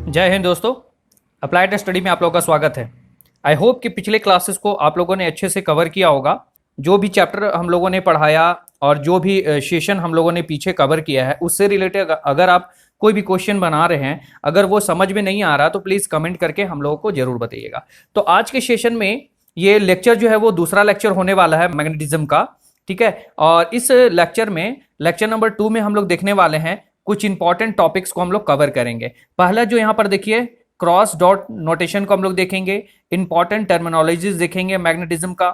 जय हिंद दोस्तों। Applied study में आप लोगों का स्वागत है। आई होप कि पिछले क्लासेस को आप लोगों ने अच्छे से कवर किया होगा। जो भी चैप्टर हम लोगों ने पढ़ाया और जो भी सेशन हम लोगों ने पीछे कवर किया है उससे रिलेटेड अगर आप कोई भी क्वेश्चन बना रहे हैं, अगर वो समझ में नहीं आ रहा तो प्लीज़ कमेंट करके हम लोगों को ज़रूर बताइएगा। तो आज के सेशन में ये लेक्चर जो है वो दूसरा लेक्चर होने वाला है मैग्नेटिज्म का, ठीक है। और इस लेक्चर में लेक्चर नंबर 2 में हम लोग देखने वाले हैं कुछ इंपॉर्टेंट टॉपिक्स को हम लोग कवर करेंगे। पहला जो यहाँ पर देखिए क्रॉस डॉट नोटेशन को हम लोग देखेंगे, इंपॉर्टेंट टर्मिनोलॉजीज देखेंगे मैग्नेटिज्म का।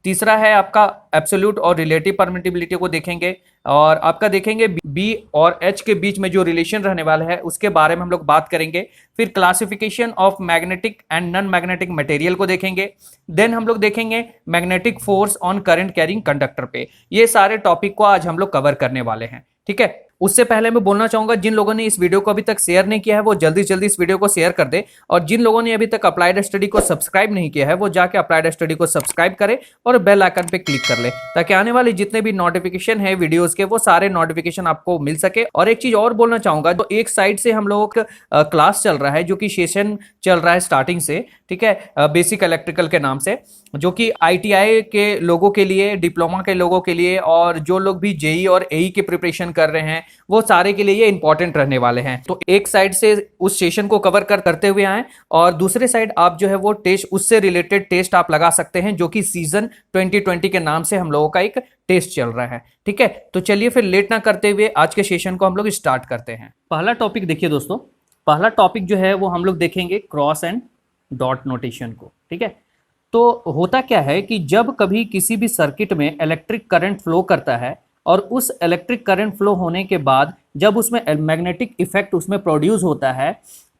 तीसरा है आपका एब्सोल्यूट और रिलेटिव परमिटिबिलिटी को देखेंगे, और आपका देखेंगे बी और एच के बीच में जो रिलेशन रहने वाला है उसके बारे में हम लोग बात करेंगे। फिर classification of magnetic and non magnetic material को देखेंगे। देन हम लोग देखेंगे magnetic force on current carrying conductor पे। ये सारे टॉपिक को आज हम लोग कवर करने वाले हैं, ठीक है। उससे पहले मैं बोलना चाहूंगा जिन लोगों ने इस वीडियो को अभी तक शेयर नहीं किया है वो जल्दी जल्दी इस वीडियो को शेयर कर दे, और जिन लोगों ने अभी तक अप्लाइड स्टडी को सब्सक्राइब नहीं किया है वो जाके अप्लाइड स्टडी को सब्सक्राइब करे और बेल आइकन पे क्लिक कर ले, ताकि आने वाले जितने भी नोटिफिकेशन है वीडियोस के वो सारे नोटिफिकेशन आपको मिल सके। और एक चीज और बोलना चाहूंगा, जो एक साइड से हम लोगों का क्लास चल रहा है, जो कि सेशन चल रहा है स्टार्टिंग से, ठीक है, बेसिक इलेक्ट्रिकल के नाम से, जो कि आईटीआई के लोगों के लिए, डिप्लोमा के लोगों के लिए, और जो लोग भी जेई और एई की प्रिपरेशन कर रहे हैं वो सारे के लिए ये इंपॉर्टेंट रहने वाले हैं। तो एक साइड से उस सेशन को कवर करते हुए आए, और दूसरे साइड आप जो है वो टेस्ट, उससे रिलेटेड टेस्ट आप लगा सकते हैं, जो कि सीजन 2020 के नाम से हम लोगों का एक टेस्ट चल रहा है, ठीक है। तो चलिए फिर लेट ना करते हुए आज के सेशन को हम लोग स्टार्ट करते हैं। पहला टॉपिक देखिए दोस्तों, पहला टॉपिक जो है वो हम लोग देखेंगे क्रॉस एंड डॉट नोटेशन को, ठीक है। तो होता क्या है कि जब कभी किसी भी सर्किट में इलेक्ट्रिक करंट फ्लो करता है, और उस इलेक्ट्रिक करंट फ्लो होने के बाद जब उसमें मैग्नेटिक इफेक्ट उसमें प्रोड्यूस होता है,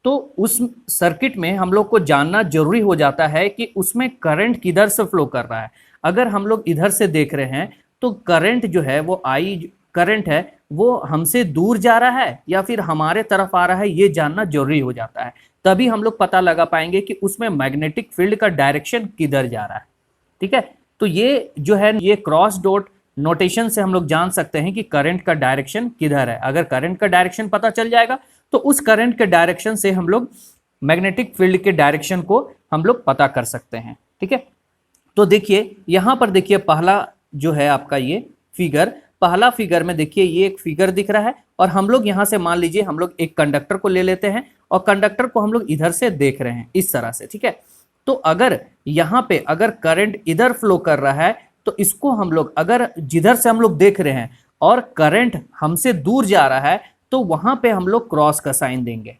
तो उस सर्किट में हम लोग को जानना जरूरी हो जाता है कि उसमें करंट किधर से फ्लो कर रहा है। अगर हम लोग इधर से देख रहे हैं तो करंट जो है वो करंट है वो हमसे दूर जा रहा है या फिर हमारे तरफ आ रहा है, ये जानना जरूरी हो जाता है। तभी हम लोग पता लगा पाएंगे कि उसमें मैग्नेटिक फील्ड का डायरेक्शन किधर जा रहा है, ठीक है। तो ये जो है ये क्रॉस डॉट नोटेशन से हम लोग जान सकते हैं कि करंट का डायरेक्शन किधर है। अगर करंट का डायरेक्शन पता चल जाएगा तो उस करंट के डायरेक्शन से हम लोग मैग्नेटिक फील्ड के डायरेक्शन को हम लोग पता कर सकते हैं, ठीक है। तो देखिए यहां पर देखिए पहला जो है आपका ये फिगर, पहला फिगर में देखिए ये एक फिगर दिख रहा है, और हम लोग यहां से मान लीजिए हम लोग एक कंडक्टर को ले लेते हैं, और कंडक्टर को हम लोग इधर से देख रहे हैं इस तरह से, ठीक है। तो अगर यहां पे अगर करंट इधर फ्लो कर रहा है तो इसको हम लोग, अगर जिधर से हम लोग देख रहे हैं और करंट हमसे दूर जा रहा है तो वहां पे हम लोग क्रॉस का साइन देंगे,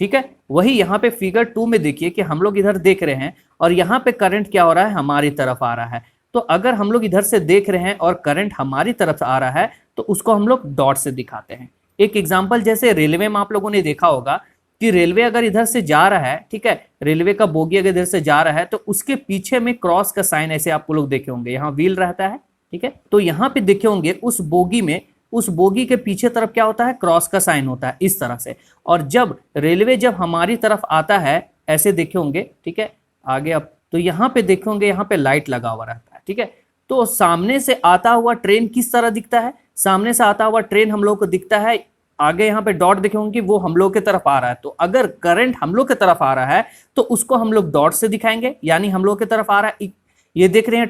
ठीक है। वही यहाँ पे फिगर 2 में देखिए कि हम लोग इधर देख रहे हैं और यहाँ पे करंट क्या हो रहा है, हमारी तरफ आ रहा है। तो अगर हम लोग इधर से देख रहे हैं और करंट हमारी तरफ आ रहा है तो उसको हम लोग डॉट से दिखाते हैं। एक एग्जाम्पल, जैसे रेलवे में आप लोगों ने देखा होगा कि रेलवे अगर इधर से जा रहा है, ठीक है, रेलवे का बोगी अगर इधर से जा रहा है तो उसके पीछे में क्रॉस का साइन ऐसे आपको लोग देखे होंगे, यहाँ व्हील रहता है, ठीक है। तो यहाँ पे देखे होंगे उस बोगी में, उस बोगी के पीछे तरफ क्या होता है, क्रॉस का साइन होता है इस तरह से। और जब रेलवे जब हमारी तरफ आता है ऐसे देखे होंगे, ठीक है, आगे अब तो यहाँ पे देखे होंगे यहाँ पे लाइट लगा हुआ रहता है, ठीक है। तो सामने से आता हुआ ट्रेन किस तरह दिखता है, सामने से आता हुआ ट्रेन हम लोग को दिखता है, आगे यहाँ पे डॉट देखे होंगे वो हम लोग के तरफ आ रहा है। तो अगर करंट हम लोग के तरफ आ रहा है तो उसको हम लोग डॉट से दिखाएंगे, यानी हम लोग के तरफ आ रहा है। ये देख रहे हैं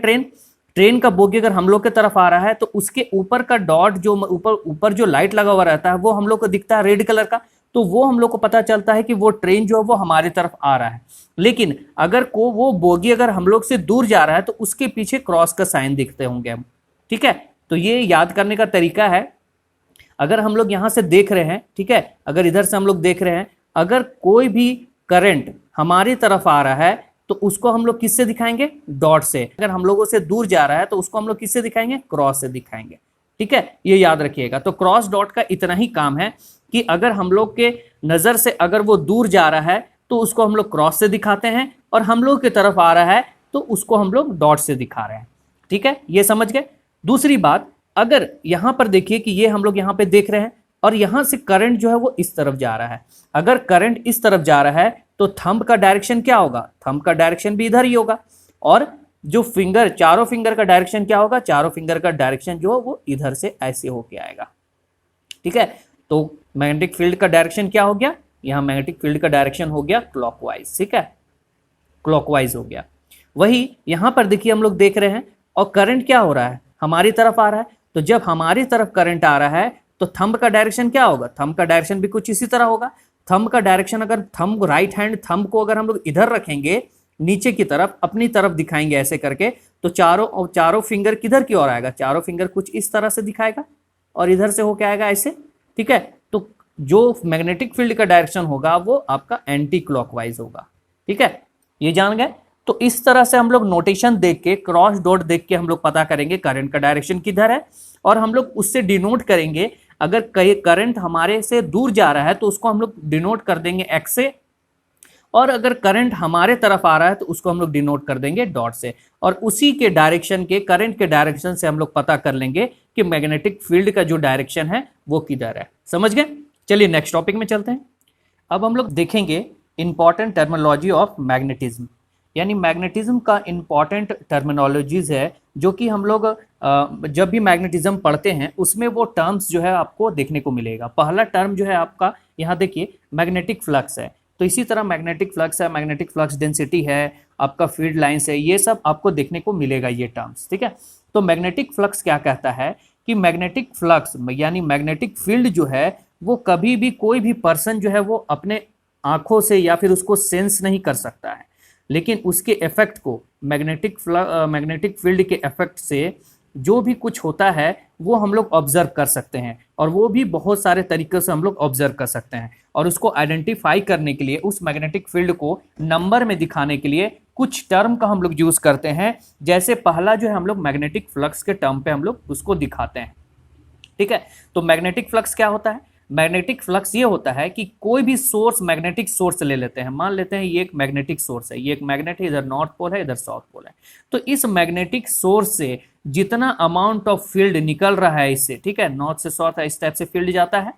ट्रेन का बोगी अगर हम लोग के तरफ आ रहा है तो उसके ऊपर का डॉट, जो ऊपर जो लाइट लगा हुआ रहता है वो हम लोग को दिखता है रेड कलर का, तो वो हम लोग को पता चलता है कि वो ट्रेन जो है वो हमारी तरफ आ रहा है। लेकिन अगर वो बोगी अगर हम लोग से दूर जा रहा है तो उसके पीछे क्रॉस का साइन दिखते होंगे हम, ठीक है। तो ये याद करने का तरीका है। अगर हम लोग यहां से देख रहे हैं, ठीक है, अगर इधर से हम लोग देख रहे हैं, अगर कोई भी करंट हमारी तरफ आ रहा है तो उसको हम लोग किससे दिखाएंगे, डॉट से। अगर हम लोगों से दूर जा रहा है तो उसको हम लोग किससे दिखाएंगे, क्रॉस से दिखाएंगे, ठीक है। ये याद रखिएगा। तो क्रॉस डॉट का इतना ही काम है कि अगर हम लोग के नजर से अगर वो दूर जा रहा है तो उसको हम लोग क्रॉस से दिखाते हैं, और हम लोग की तरफ आ रहा है तो उसको हम लोग डॉट से दिखा रहे हैं, ठीक है। ये समझ गए। दूसरी बात, अगर यहां पर देखिए कि ये हम लोग यहां पे देख रहे हैं और यहां से करंट जो है वो इस तरफ जा रहा है। अगर करंट इस तरफ जा रहा है तो थंब का डायरेक्शन क्या होगा, थंब का डायरेक्शन भी इधर ही होगा, और जो फिंगर, चारों फिंगर का डायरेक्शन क्या होगा, चारों फिंगर का डायरेक्शन जो वो इधर से ऐसे होके आएगा, ठीक है। तो मैग्नेटिक फील्ड का डायरेक्शन क्या हो गया, यहाँ मैग्नेटिक फील्ड का डायरेक्शन हो गया क्लॉकवाइज, ठीक है, क्लॉकवाइज हो गया। वही यहाँ पर देखिए हम लोग देख रहे हैं, और करंट क्या हो रहा है, हमारी तरफ आ रहा है। तो जब हमारी तरफ करंट आ रहा है तो थंब का डायरेक्शन क्या होगा, थंब का डायरेक्शन भी कुछ इसी तरह होगा। थंब का डायरेक्शन, अगर थंब राइट हैंड थंब को अगर हम लोग इधर रखेंगे नीचे की तरफ, अपनी तरफ दिखाएंगे ऐसे करके, तो चारों फिंगर किधर की ओर आएगा, चारों फिंगर कुछ इस तरह से दिखाएगा और इधर से होके आएगा ऐसे, ठीक है। तो जो मैग्नेटिक फील्ड का डायरेक्शन होगा वो आपका एंटी क्लॉकवाइज होगा, ठीक है, ये जान गए। तो इस तरह से हम लोग नोटेशन देख के, क्रॉस डॉट देख के हम लोग पता करेंगे करंट का डायरेक्शन किधर है, और हम लोग उससे डिनोट करेंगे। अगर करंट हमारे से दूर जा रहा है तो उसको हम लोग डिनोट कर देंगे एक्स से, और अगर करंट हमारे तरफ आ रहा है तो उसको हम लोग डिनोट कर देंगे डॉट से, और उसी के डायरेक्शन के, करंट के डायरेक्शन से हम लोग पता कर लेंगे कि मैग्नेटिक फील्ड का जो डायरेक्शन है वो किधर है। समझ गए? चलिए नेक्स्ट टॉपिक में चलते हैं। अब हम लोग देखेंगे इंपॉर्टेंट टर्मिनोलॉजी ऑफ मैग्नेटिज्म, यानी मैग्नेटिज्म का इंपॉर्टेंट टर्मिनोलॉजीज है जो कि हम लोग जब भी मैग्नेटिज्म पढ़ते हैं उसमें वो टर्म्स जो है आपको देखने को मिलेगा। पहला टर्म जो है आपका यहाँ देखिए मैग्नेटिक फ्लक्स है, तो इसी तरह मैग्नेटिक फ्लक्स है, मैग्नेटिक फ्लक्स डेंसिटी है, आपका फील्ड लाइंस है, ये सब आपको देखने को मिलेगा ये टर्म्स, ठीक है। तो मैग्नेटिक फ्लक्स क्या कहता है कि मैग्नेटिक फ्लक्स यानी मैग्नेटिक फील्ड जो है वो कभी भी कोई भी पर्सन जो है वो अपने आंखों से या फिर उसको सेंस नहीं कर सकता है, लेकिन उसके इफेक्ट को मैग्नेटिक फील्ड के इफेक्ट से जो भी कुछ होता है वो हम लोग ऑब्जर्व कर सकते हैं, और वो भी बहुत सारे तरीकों से हम लोग ऑब्जर्व कर सकते हैं। और उसको आइडेंटिफाई करने के लिए, उस मैग्नेटिक फील्ड को नंबर में दिखाने के लिए कुछ टर्म का हम लोग यूज करते हैं। जैसे पहला जो है हम लोग मैग्नेटिक फ्लक्स के टर्म पे हम लोग उसको दिखाते हैं, ठीक है। तो मैग्नेटिक फ्लक्स क्या होता है? मैग्नेटिक फ्लक्स ये होता है कि कोई भी सोर्स, मैग्नेटिक सोर्स ले लेते हैं, मान लेते हैं ये एक मैग्नेटिक सोर्स है, ये एक मैग्नेट है, इधर नॉर्थ पोल है, इधर साउथ पोल है। तो इस मैग्नेटिक सोर्स से जितना अमाउंट ऑफ फील्ड निकल रहा है इससे, ठीक है, नॉर्थ से साउथ है, इस टाइप से फील्ड जाता है,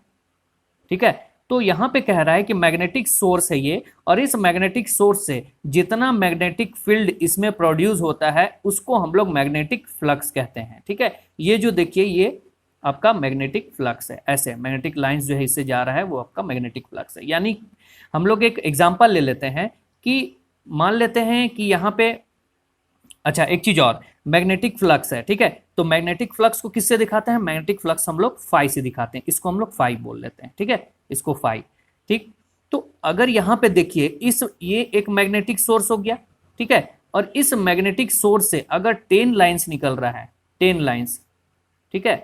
ठीक है। तो यहां पे कह रहा है कि मैग्नेटिक सोर्स है ये, और इस मैग्नेटिक सोर्स से जितना मैग्नेटिक फील्ड इसमें प्रोड्यूस होता है उसको हम लोग मैग्नेटिक फ्लक्स कहते हैं, ठीक है। ये जो देखिए ये आपका मैग्नेटिक फ्लक्स है, ऐसे मैग्नेटिक लाइंस जो है इससे जा रहा है वो आपका मैग्नेटिक फ्लक्स है। यानी हम लोग एक एग्जांपल ले लेते हैं कि मान लेते हैं कि यहाँ पे, अच्छा एक चीज और, मैग्नेटिक फ्लक्स है, ठीक है। तो मैग्नेटिक फ्लक्स को किससे दिखाते हैं? मैग्नेटिक फ्लक्स हम लोग फाई से दिखाते हैं, इसको हम लोग फाई बोल लेते हैं, ठीक है, इसको फाई, ठीक। तो अगर यहाँ पे देखिए ये एक मैग्नेटिक सोर्स हो गया, ठीक है, और इस मैग्नेटिक सोर्स से अगर 10 लाइन्स निकल रहा है, 10 लाइन्स, ठीक है,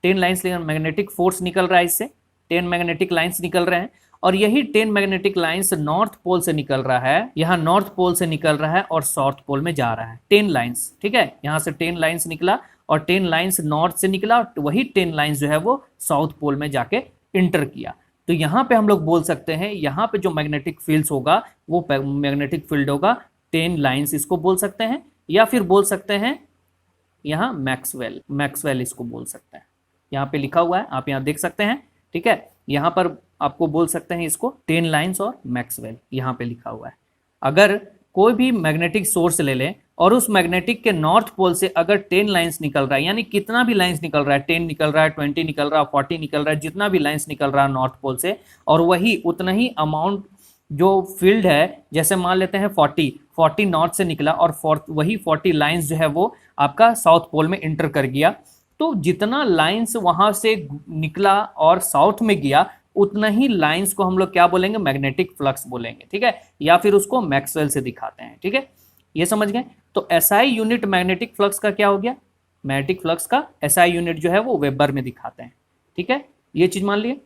10 लाइन्स मैग्नेटिक फोर्स निकल रहा है, इससे 10 मैग्नेटिक लाइन्स निकल रहे हैं, और यही 10 मैग्नेटिक लाइन्स नॉर्थ पोल से निकल रहा है, यहाँ नॉर्थ पोल से निकल रहा है और साउथ पोल में जा रहा है 10 लाइन्स, ठीक है। यहाँ से 10 लाइन्स निकला और 10 लाइन्स नॉर्थ से निकला, तो वही 10 लाइन्स जो है वो साउथ पोल में जाके इंटर किया। तो यहाँ पे हम लोग बोल सकते हैं, यहाँ पे जो मैग्नेटिक फील्ड होगा वो मैग्नेटिक फील्ड होगा 10 लाइन्स, इसको बोल सकते हैं, या फिर बोल सकते हैं यहाँ मैक्सवेल इसको बोल सकते हैं। यहाँ पे लिखा हुआ है, आप यहाँ देख सकते हैं, ठीक है। यहाँ पर आपको बोल सकते हैं इसको 10 लाइन्स और मैक्सवेल, यहाँ पे लिखा हुआ है। अगर कोई भी मैग्नेटिक सोर्स ले लें और उस मैग्नेटिक के नॉर्थ पोल से अगर 10 लाइन्स निकल रहा है, यानी कितना भी लाइन्स निकल रहा है, 10 निकल रहा है, 20 निकल रहा है, 40 निकल रहा है, जितना भी लाइन्स निकल रहा है नॉर्थ पोल से, और वही उतना ही अमाउंट जो फील्ड है, जैसे मान लेते हैं 40 नॉर्थ से निकला और वही 40 लाइन्स जो है वो आपका साउथ पोल में इंटर कर गया, तो जितना लाइन्स वहां से निकला और साउथ में गया उतना ही लाइन्स को हम लोग क्या बोलेंगे? मैग्नेटिक फ्लक्स बोलेंगे, ठीक है, या फिर उसको मैक्सवेल से दिखाते हैं, ठीक है, ये समझ गए। तो एसआई यूनिट मैग्नेटिक फ्लक्स का क्या हो गया? मैग्नेटिक फ्लक्स का एसआई यूनिट जो है वो वेबर में दिखाते हैं, ठीक है, ये चीज मान लिए।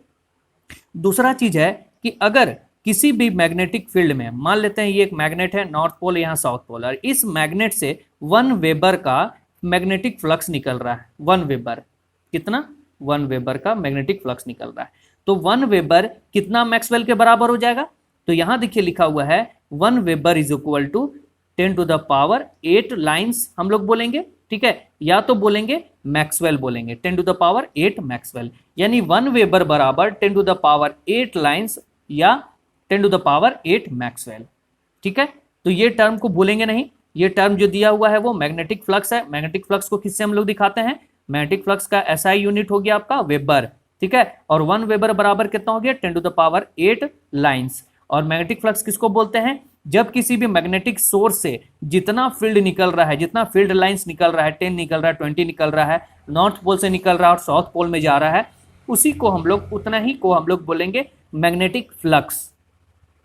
दूसरा चीज है कि अगर किसी भी मैग्नेटिक फील्ड में, मान लेते हैं ये एक मैग्नेट है, नॉर्थ पोल यहाँ साउथ पोल, और इस मैग्नेट से 1 वेबर का मैग्नेटिक फ्लक्स निकल रहा है, 1 वेबर, कितना? 1 वेबर का मैग्नेटिक फ्लक्स निकल रहा है, तो 1 वेबर कितना मैक्सवेल के बराबर हो जाएगा? तो यहां देखिए लिखा हुआ है 1 weber is equal to 10 to the power 8 lines हम लोग बोलेंगे, ठीक है, या तो बोलेंगे मैक्सवेल बोलेंगे, 10 टू द पावर 8 मैक्सवेल, यानी 1 वेबर बराबर 10 टू द पावर 8 लाइन्स या 10 टू द पावर 8 मैक्सवेल, ठीक है। तो ये टर्म को भूलेंगे नहीं, ये टर्म जो दिया हुआ है वो मैग्नेटिक फ्लक्स है। मैग्नेटिक फ्लक्स को किससे हम लोग दिखाते हैं? मैग्नेटिक फ्लक्स का एसआई यूनिट हो गया आपका वेबर, ठीक है, और 1 वेबर बराबर कितना हो गया 10⁸ 8 और मैग्नेटिक फ्लक्स किसको बोलते हैं, जब किसी भी मैग्नेटिक सोर्स से जितना फील्ड निकल रहा है, जितना फील्ड लाइंस निकल रहा है, 10 निकल रहा है, 20 निकल रहा है, नॉर्थ पोल से निकल रहा है और साउथ पोल में जा रहा है, उसी को हम लोग, उतना ही को हम लोग बोलेंगे मैग्नेटिक फ्लक्स।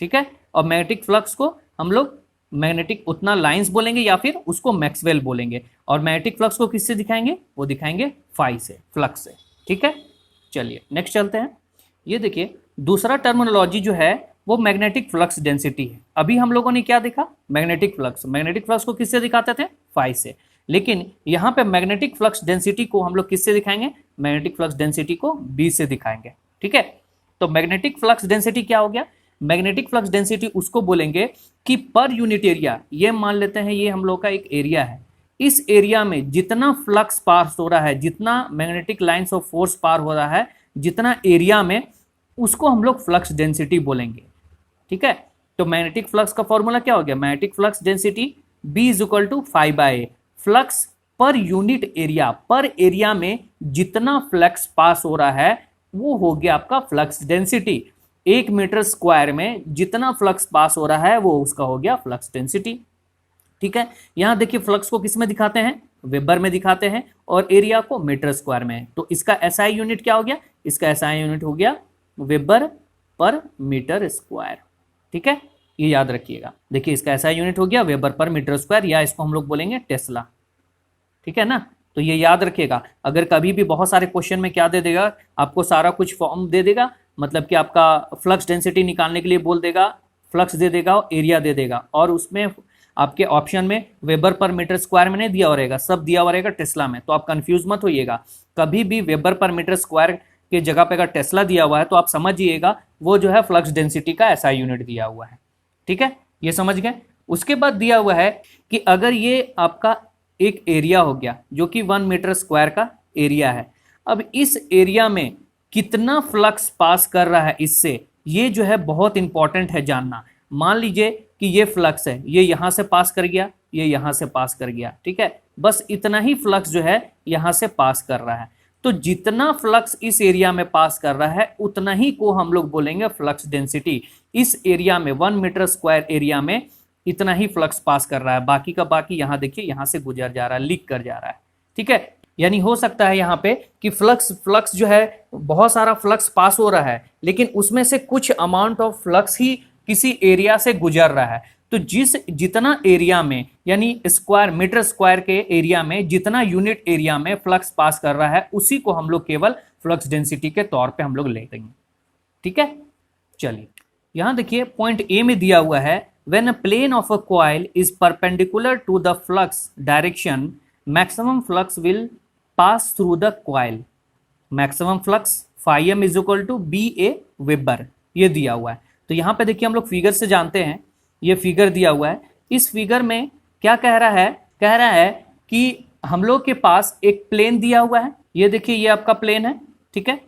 ठीक है, और मैग्नेटिक फ्लक्स को हम लोग मैग्नेटिक उतना लाइंस बोलेंगे या फिर उसको मैक्सवेल बोलेंगे। और मैग्नेटिक फ्लक्स को किससे दिखाएंगे, वो दिखाएंगे फाई से, फ्लक्स से। ठीक है, चलिए नेक्स्ट चलते हैं। ये देखिए दूसरा टर्मिनोलॉजी जो है वो मैग्नेटिक फ्लक्स डेंसिटी है। अभी हम लोगों ने क्या देखा, मैग्नेटिक फ्लक्स। मैग्नेटिक फ्लक्स को किससे दिखाते थे, फाई से, लेकिन यहाँ पे मैग्नेटिक फ्लक्स डेंसिटी को हम लोग किससे दिखाएंगे, मैग्नेटिक फ्लक्स डेंसिटी को बी से दिखाएंगे। ठीक है, तो मैग्नेटिक फ्लक्स डेंसिटी क्या हो गया, मैग्नेटिक फ्लक्स डेंसिटी उसको बोलेंगे कि पर यूनिट एरिया, ये मान लेते हैं ये हम लोग का एक एरिया है, इस एरिया में जितना फ्लक्स पास हो रहा है, जितना मैग्नेटिक लाइंस ऑफ फोर्स पार हो रहा है, जितना एरिया में, उसको हम लोग फ्लक्स डेंसिटी बोलेंगे। ठीक है, तो मैग्नेटिक फ्लक्स का फॉर्मूला क्या हो गया, magnetic flux density B = φ/a। Flux per unit area, पर एरिया में जितना फ्लक्स पास हो रहा है वो हो गया आपका फ्लक्स डेंसिटी। 1 मीटर स्क्वायर में जितना फ्लक्स पास हो रहा है वो उसका हो गया फ्लक्स डेंसिटी। ठीक है, यहां देखिए फ्लक्स को किस में दिखाते हैं, वेबर में दिखाते हैं, और एरिया को मीटर स्क्वायर में। तो इसका SI यूनिट क्या हो गया, इसका SI यूनिट हो गया वेबर पर मीटर स्क्वायर। ठीक है, ये याद रखिएगा। देखिए इसका SI यूनिट हो गया वेबर पर मीटर स्क्वायर, या इसको हम लोग बोलेंगे टेस्ला। ठीक है ना, तो ये याद रखिएगा। अगर कभी भी बहुत सारे क्वेश्चन में क्या दे देगा, आपको सारा कुछ फॉर्म दे देगा, मतलब कि आपका फ्लक्स डेंसिटी निकालने के लिए बोल देगा, फ्लक्स दे देगा, एरिया दे देगा, और उसमें आपके ऑप्शन में वेबर पर मीटर स्क्वायर में नहीं दिया हो रहेगा, सब दिया हुआ रहेगा टेस्ला में। तो आप कंफ्यूज मत होइएगा, कभी भी वेबर पर मीटर स्क्वायर के जगह पे अगर टेस्ला दिया हुआ है तो आप समझिएगा वो जो है फ्लक्स डेंसिटी का SI यूनिट दिया हुआ है। ठीक है, ये समझ गए। उसके बाद दिया हुआ है कि अगर ये आपका एक एरिया हो गया जो कि 1 मीटर स्क्वायर का एरिया है, अब इस एरिया में कितना फ्लक्स पास कर रहा है इससे, ये जो है बहुत इंपॉर्टेंट है जानना। मान लीजिए कि ये फ्लक्स है, ये यहां से पास कर गया, ये यहां से पास कर गया। ठीक है, बस इतना ही फ्लक्स जो है यहां से पास कर रहा है। तो जितना फ्लक्स इस एरिया में पास कर रहा है उतना ही को हम लोग बोलेंगे फ्लक्स डेंसिटी। इस एरिया में 1 मीटर स्क्वायर एरिया में इतना ही फ्लक्स पास कर रहा है, बाकी का बाकी यहां देखिए यहां से गुजर जा रहा है, लीक कर जा रहा है। ठीक है, यानी हो सकता है यहाँ पे कि फ्लक्स जो है बहुत सारा फ्लक्स पास हो रहा है, लेकिन उसमें से कुछ अमाउंट ऑफ फ्लक्स ही किसी एरिया से गुजर रहा है। तो जितना एरिया में, यानी स्क्वायर मीटर स्क्वायर के एरिया में जितना यूनिट एरिया में फ्लक्स पास कर रहा है उसी को हम लोग केवल फ्लक्स डेंसिटी के तौर पे हम लोग ले देंगे। ठीक है, चलिए यहां देखिए पॉइंट ए में दिया हुआ है, when a plane of a coil is perpendicular to the flux direction maximum flux will pass through the coil. Maximum flux φm = BA weber, ये दिया हुआ है। तो यहां पे देखिए हम लोग फिगर से जानते हैं, ये फिगर दिया हुआ है। इस फिगर में क्या कह रहा है कि हम लोग के पास एक प्लेन दिया हुआ है, ये देखिए ये आपका प्लेन है। ठीक है,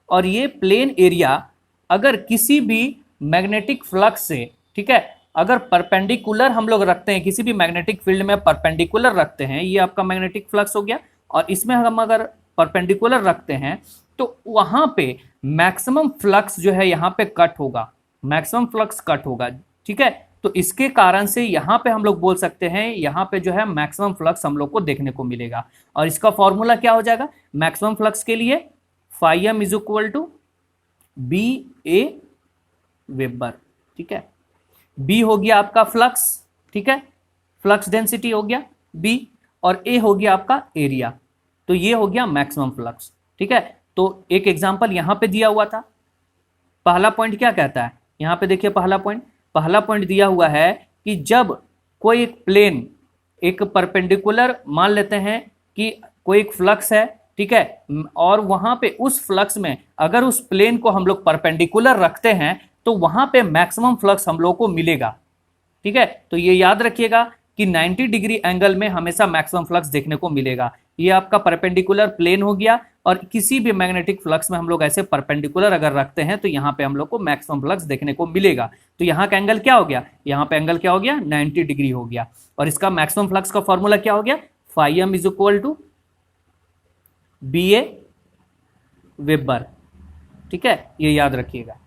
और ये प्लेन एरिया अगर किसी भी मैग्नेटिक फ्लक्स से, ठीक है, अगर परपेंडिकुलर हम लोग रखते हैं, किसी भी मैग्नेटिक फील्ड में परपेंडिकुलर रखते हैं, ये आपका मैग्नेटिक फ्लक्स हो गया, और इसमें हम अगर परपेंडिकुलर रखते हैं तो वहां पे मैक्सिमम फ्लक्स जो है यहाँ पे कट होगा, मैक्सिमम फ्लक्स कट होगा। ठीक है, तो इसके कारण से यहाँ पे हम लोग बोल सकते हैं यहाँ पे जो है मैक्सिमम फ्लक्स हम लोग को देखने को मिलेगा। और इसका फॉर्मूला क्या हो जाएगा, मैक्सिमम फ्लक्स के लिए φm = BA वेबर। ठीक है, B हो गया आपका फ्लक्स, ठीक है, फ्लक्स डेंसिटी हो गया B, और A हो गया आपका एरिया, तो ये हो गया मैक्सिमम फ्लक्स। ठीक है, तो एक एग्जांपल यहां पे दिया हुआ था। पहला पॉइंट क्या कहता है, यहां पे देखिए पहला पॉइंट दिया हुआ है कि जब कोई एक प्लेन, एक परपेंडिकुलर मान लेते हैं कि कोई एक फ्लक्स है, ठीक है, और वहां पे उस फ्लक्स में अगर उस प्लेन को हम लोग परपेंडिकुलर रखते हैं तो वहां पे मैक्सिमम फ्लक्स हम लोग को मिलेगा। ठीक है, तो ये याद रखिएगा कि 90 डिग्री एंगल में हमेशा मैक्सिमम फ्लक्स देखने को मिलेगा। ये आपका परपेंडिकुलर प्लेन हो गया, और किसी भी मैग्नेटिक फ्लक्स में हम लोग ऐसे परपेंडिकुलर अगर रखते हैं तो यहाँ पे हम लोग को मैक्सिमम फ्लक्स देखने को मिलेगा। तो यहाँ का एंगल क्या हो गया, यहाँ पे एंगल क्या हो गया, 90 डिग्री हो गया। और इसका मैक्सिमम फ्लक्स का फॉर्मूला क्या हो गया, φm = BA वेबर। ठीक है, ये याद रखिएगा।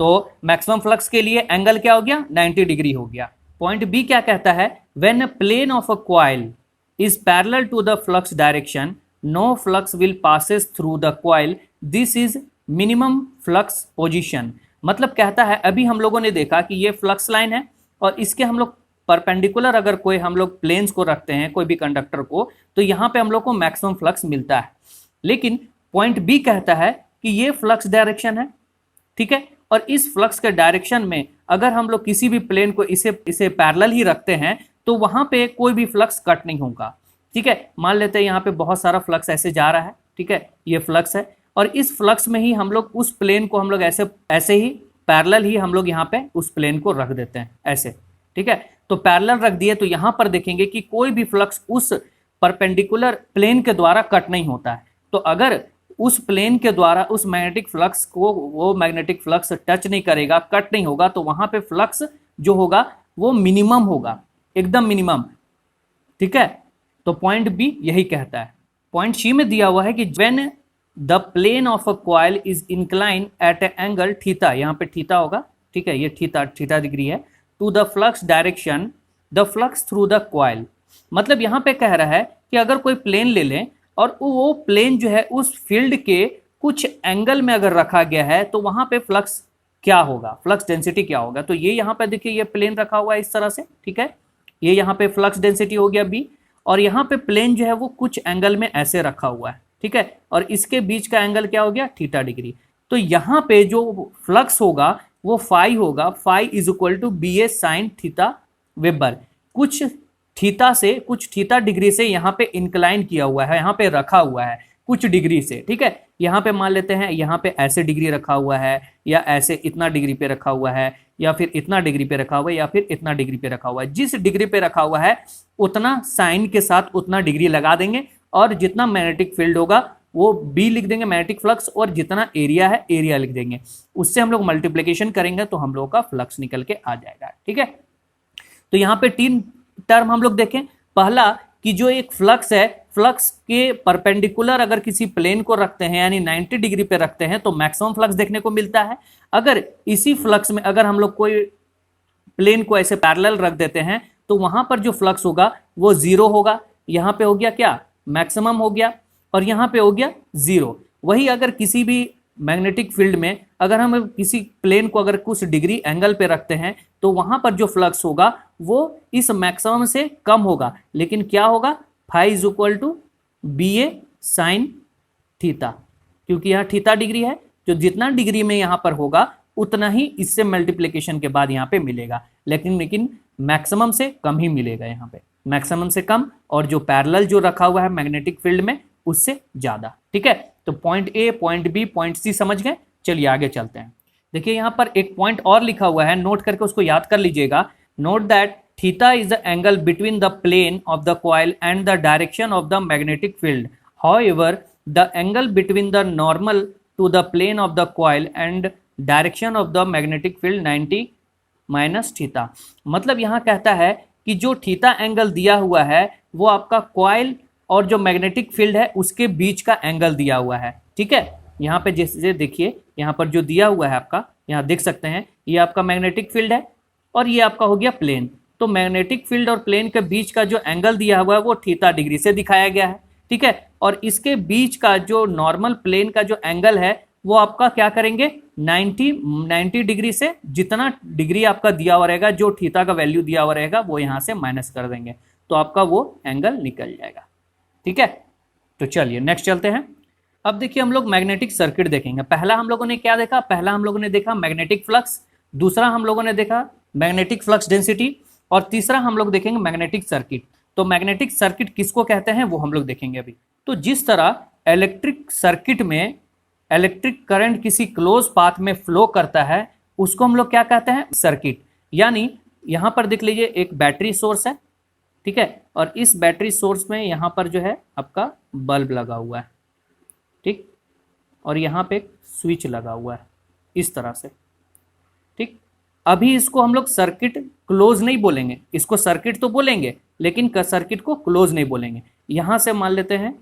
तो मैक्सिमम फ्लक्स के लिए एंगल क्या हो गया, 90 डिग्री हो गया। पॉइंट बी क्या कहता है, when plane of a coil is parallel to the flux direction no flux will passes through the coil, this is minimum flux position. मतलब कहता है, अभी हम लोगों ने देखा कि ये फ्लक्स लाइन है और इसके हम लोग परपेंडिकुलर अगर कोई हम लोग प्लेन्स को रखते हैं कोई भी कंडक्टर को, तो यहाँ पे हम लोग को मैक्सिमम फ्लक्स मिलता है। लेकिन पॉइंट बी कहता है कि ये फ्लक्स डायरेक्शन है, ठीक है, और इस फ्लक्स के डायरेक्शन में अगर हम लोग किसी भी प्लेन को इसे पैरेलल ही रखते हैं तो वहां पे कोई भी फ्लक्स कट नहीं होगा। ठीक है, मान लेते हैं यहाँ पे बहुत सारा फ्लक्स ऐसे जा रहा है, ठीक है, ये फ्लक्स है और इस फ्लक्स में ही हम लोग उस प्लेन को हम लोग ऐसे ही पैरेलल ही हम लोग यहाँ पे उस प्लेन को रख देते हैं ऐसे, ठीक है। तो पैरेलल रख दिए तो यहाँ पर देखेंगे कि कोई भी फ्लक्स उस परपेंडिकुलर प्लेन के द्वारा कट नहीं होता है। तो अगर उस प्लेन के द्वारा उस मैग्नेटिक फ्लक्स को वो मैग्नेटिक फ्लक्स टच नहीं करेगा, कट नहीं होगा, तो वहां पे फ्लक्स जो होगा वो मिनिमम होगा, एकदम मिनिमम, ठीक है। तो पॉइंट बी यही कहता है। पॉइंट सी में दिया हुआ है कि when the plane of a coil is incline at a angle theta, यहाँ पे थीटा होगा, ठीक है, ये थीटा डिग्री है, to the flux direction the flux through the coil. मतलब यहाँ पे कह रहा है कि अगर कोई प्लेन ले लें और वो प्लेन जो है उस फील्ड के कुछ एंगल में अगर रखा गया है तो वहां पे फ्लक्स क्या होगा, फ्लक्स डेंसिटी क्या होगा। तो ये यहाँ पे देखिए ये प्लेन रखा हुआ है इस तरह से, ठीक है, ये यहाँ पे फ्लक्स डेंसिटी हो गया बी, और यहाँ पे प्लेन जो है वो कुछ एंगल में ऐसे रखा हुआ है, ठीक है, और इसके बीच का एंगल क्या हो गया, थीटा डिग्री। तो यहाँ पे जो फ्लक्स होगा वो फाई होगा, phi is equal to B A sine theta weber. कुछ थीटा डिग्री से यहाँ पे इंक्लाइन किया हुआ है, यहाँ पे रखा हुआ है कुछ डिग्री से, ठीक है। यहाँ पे मान लेते हैं यहाँ पे ऐसे डिग्री रखा हुआ है, या ऐसे इतना डिग्री पे रखा हुआ है, या फिर इतना डिग्री पे रखा हुआ है, या फिर इतना डिग्री पे रखा हुआ है। जिस डिग्री पे रखा हुआ है उतना साइन के साथ उतना डिग्री लगा देंगे, और जितना मैग्नेटिक फील्ड होगा वो बी लिख देंगे मैग्नेटिक फ्लक्स, और जितना एरिया है एरिया लिख देंगे। उससे हम लोग मल्टीप्लीकेशन करेंगे तो हम लोग का फ्लक्स निकल के आ जाएगा, ठीक है। तो यहाँ पे 3 टर्म हम लोग देखें। पहला कि जो एक फ्लक्स है, फ्लक्स के परपेंडिकुलर अगर किसी प्लेन को रखते हैं यानी 90 डिग्री पे रखते हैं तो मैक्सिमम फ्लक्स देखने को मिलता है। अगर इसी फ्लक्स में अगर हम लोग कोई प्लेन को ऐसे पैरेलल रख देते हैं तो वहां पर जो फ्लक्स होगा वो 0 होगा। यहाँ पे हो गया क्या, मैक्सिमम हो गया, और यहाँ पे हो गया 0। वही अगर किसी भी मैग्नेटिक फील्ड में अगर हम किसी प्लेन को अगर कुछ डिग्री एंगल पे रखते हैं तो वहां पर जो फ्लक्स होगा वो इस मैक्सिमम से कम होगा, लेकिन क्या होगा, phi is equal to B A sine theta, क्योंकि यहाँ थीटा डिग्री है, जो जितना डिग्री में यहाँ पर होगा उतना ही इससे मल्टीप्लीकेशन के बाद यहाँ पे मिलेगा, लेकिन मैक्सिमम से कम ही मिलेगा, यहाँ पे मैक्सिमम से कम, और जो पैरेलल जो रखा हुआ है मैग्नेटिक फील्ड में उससे ज्यादा, ठीक है। तो point A, point B, point C समझ गए। चलिए आगे चलते हैं। देखिए यहाँ पर एक पॉइंट और लिखा हुआ है, नोट करके उसको याद कर लीजिएगा। Note that theta is the angle between the plane of the coil and the direction of the magnetic field. However the angle between the normal to the plane of the coil and direction of the magnetic field 90 minus theta. मतलब यहाँ कहता है कि जो theta angle दिया हुआ है वो आपका कॉइल और जो मैग्नेटिक फील्ड है उसके बीच का एंगल दिया हुआ है, ठीक है। यहाँ पे जैसे देखिए यहाँ पर जो दिया हुआ है आपका, यहाँ देख सकते हैं ये आपका मैग्नेटिक फील्ड है और ये आपका हो गया प्लेन। तो मैग्नेटिक फील्ड और प्लेन के बीच का जो एंगल दिया हुआ है वो थीटा डिग्री से दिखाया गया है, ठीक है। और इसके बीच का जो नॉर्मल प्लेन का जो एंगल है वो आपका क्या करेंगे, 90 डिग्री से जितना डिग्री आपका दिया हुआ रहेगा, जो थीटा का वैल्यू दिया हुआ रहेगा वो यहाँ से माइनस कर देंगे, तो आपका वो एंगल निकल जाएगा, ठीक है। तो चलिए नेक्स्ट चलते हैं। अब देखिए हम लोग मैग्नेटिक सर्किट देखेंगे। पहला हम लोगों ने क्या देखा, पहला हम लोगों ने देखा मैग्नेटिक फ्लक्स, दूसरा हम लोगों ने देखा मैग्नेटिक फ्लक्स डेंसिटी, और तीसरा हम लोग देखेंगे मैग्नेटिक सर्किट। तो मैग्नेटिक सर्किट किसको कहते हैं वो हम लोग देखेंगे अभी। तो जिस तरह इलेक्ट्रिक सर्किट में इलेक्ट्रिक करंट किसी क्लोज पाथ में फ्लो करता है उसको हम लोग क्या कहते हैं, सर्किट। यानी यहाँ पर देख लीजिए एक बैटरी सोर्स है, ठीक है, और इस बैटरी सोर्स में यहाँ पर जो है आपका बल्ब लगा हुआ है, ठीक, और यहाँ पे एक स्विच लगा हुआ है इस तरह से, ठीक। अभी इसको हम लोग सर्किट क्लोज नहीं बोलेंगे, इसको सर्किट तो बोलेंगे लेकिन सर्किट को क्लोज नहीं बोलेंगे। यहाँ से मान लेते हैं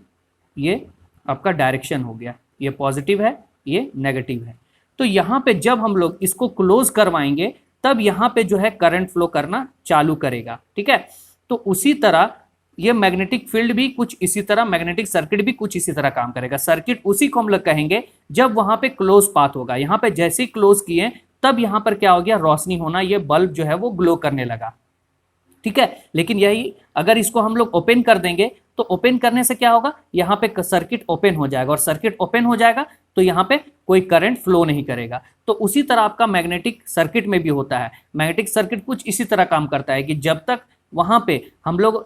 ये आपका डायरेक्शन हो गया, ये पॉजिटिव है ये नेगेटिव है। तो यहाँ पे जब हम लोग इसको क्लोज करवाएंगे तब यहाँ पे जो है करंट फ्लो करना चालू करेगा, ठीक है। तो उसी तरह ये मैग्नेटिक फील्ड भी कुछ इसी तरह, मैग्नेटिक सर्किट भी कुछ इसी तरह काम करेगा। सर्किट उसी को हम लोग कहेंगे जब वहां पे क्लोज पाथ होगा। यहाँ पे जैसे ही क्लोज किए तब यहाँ पर क्या हो गया, रोशनी होना, ये बल्ब जो है वो ग्लो करने लगा, ठीक है। लेकिन यही अगर इसको हम लोग ओपन कर देंगे तो ओपन करने से क्या होगा, यहाँ पे सर्किट ओपन हो जाएगा, और सर्किट ओपन हो जाएगा तो यहाँ पे कोई करंट फ्लो नहीं करेगा। तो उसी तरह आपका मैग्नेटिक सर्किट में भी होता है। मैग्नेटिक सर्किट कुछ इसी तरह काम करता है कि जब तक वहां पे हम लोग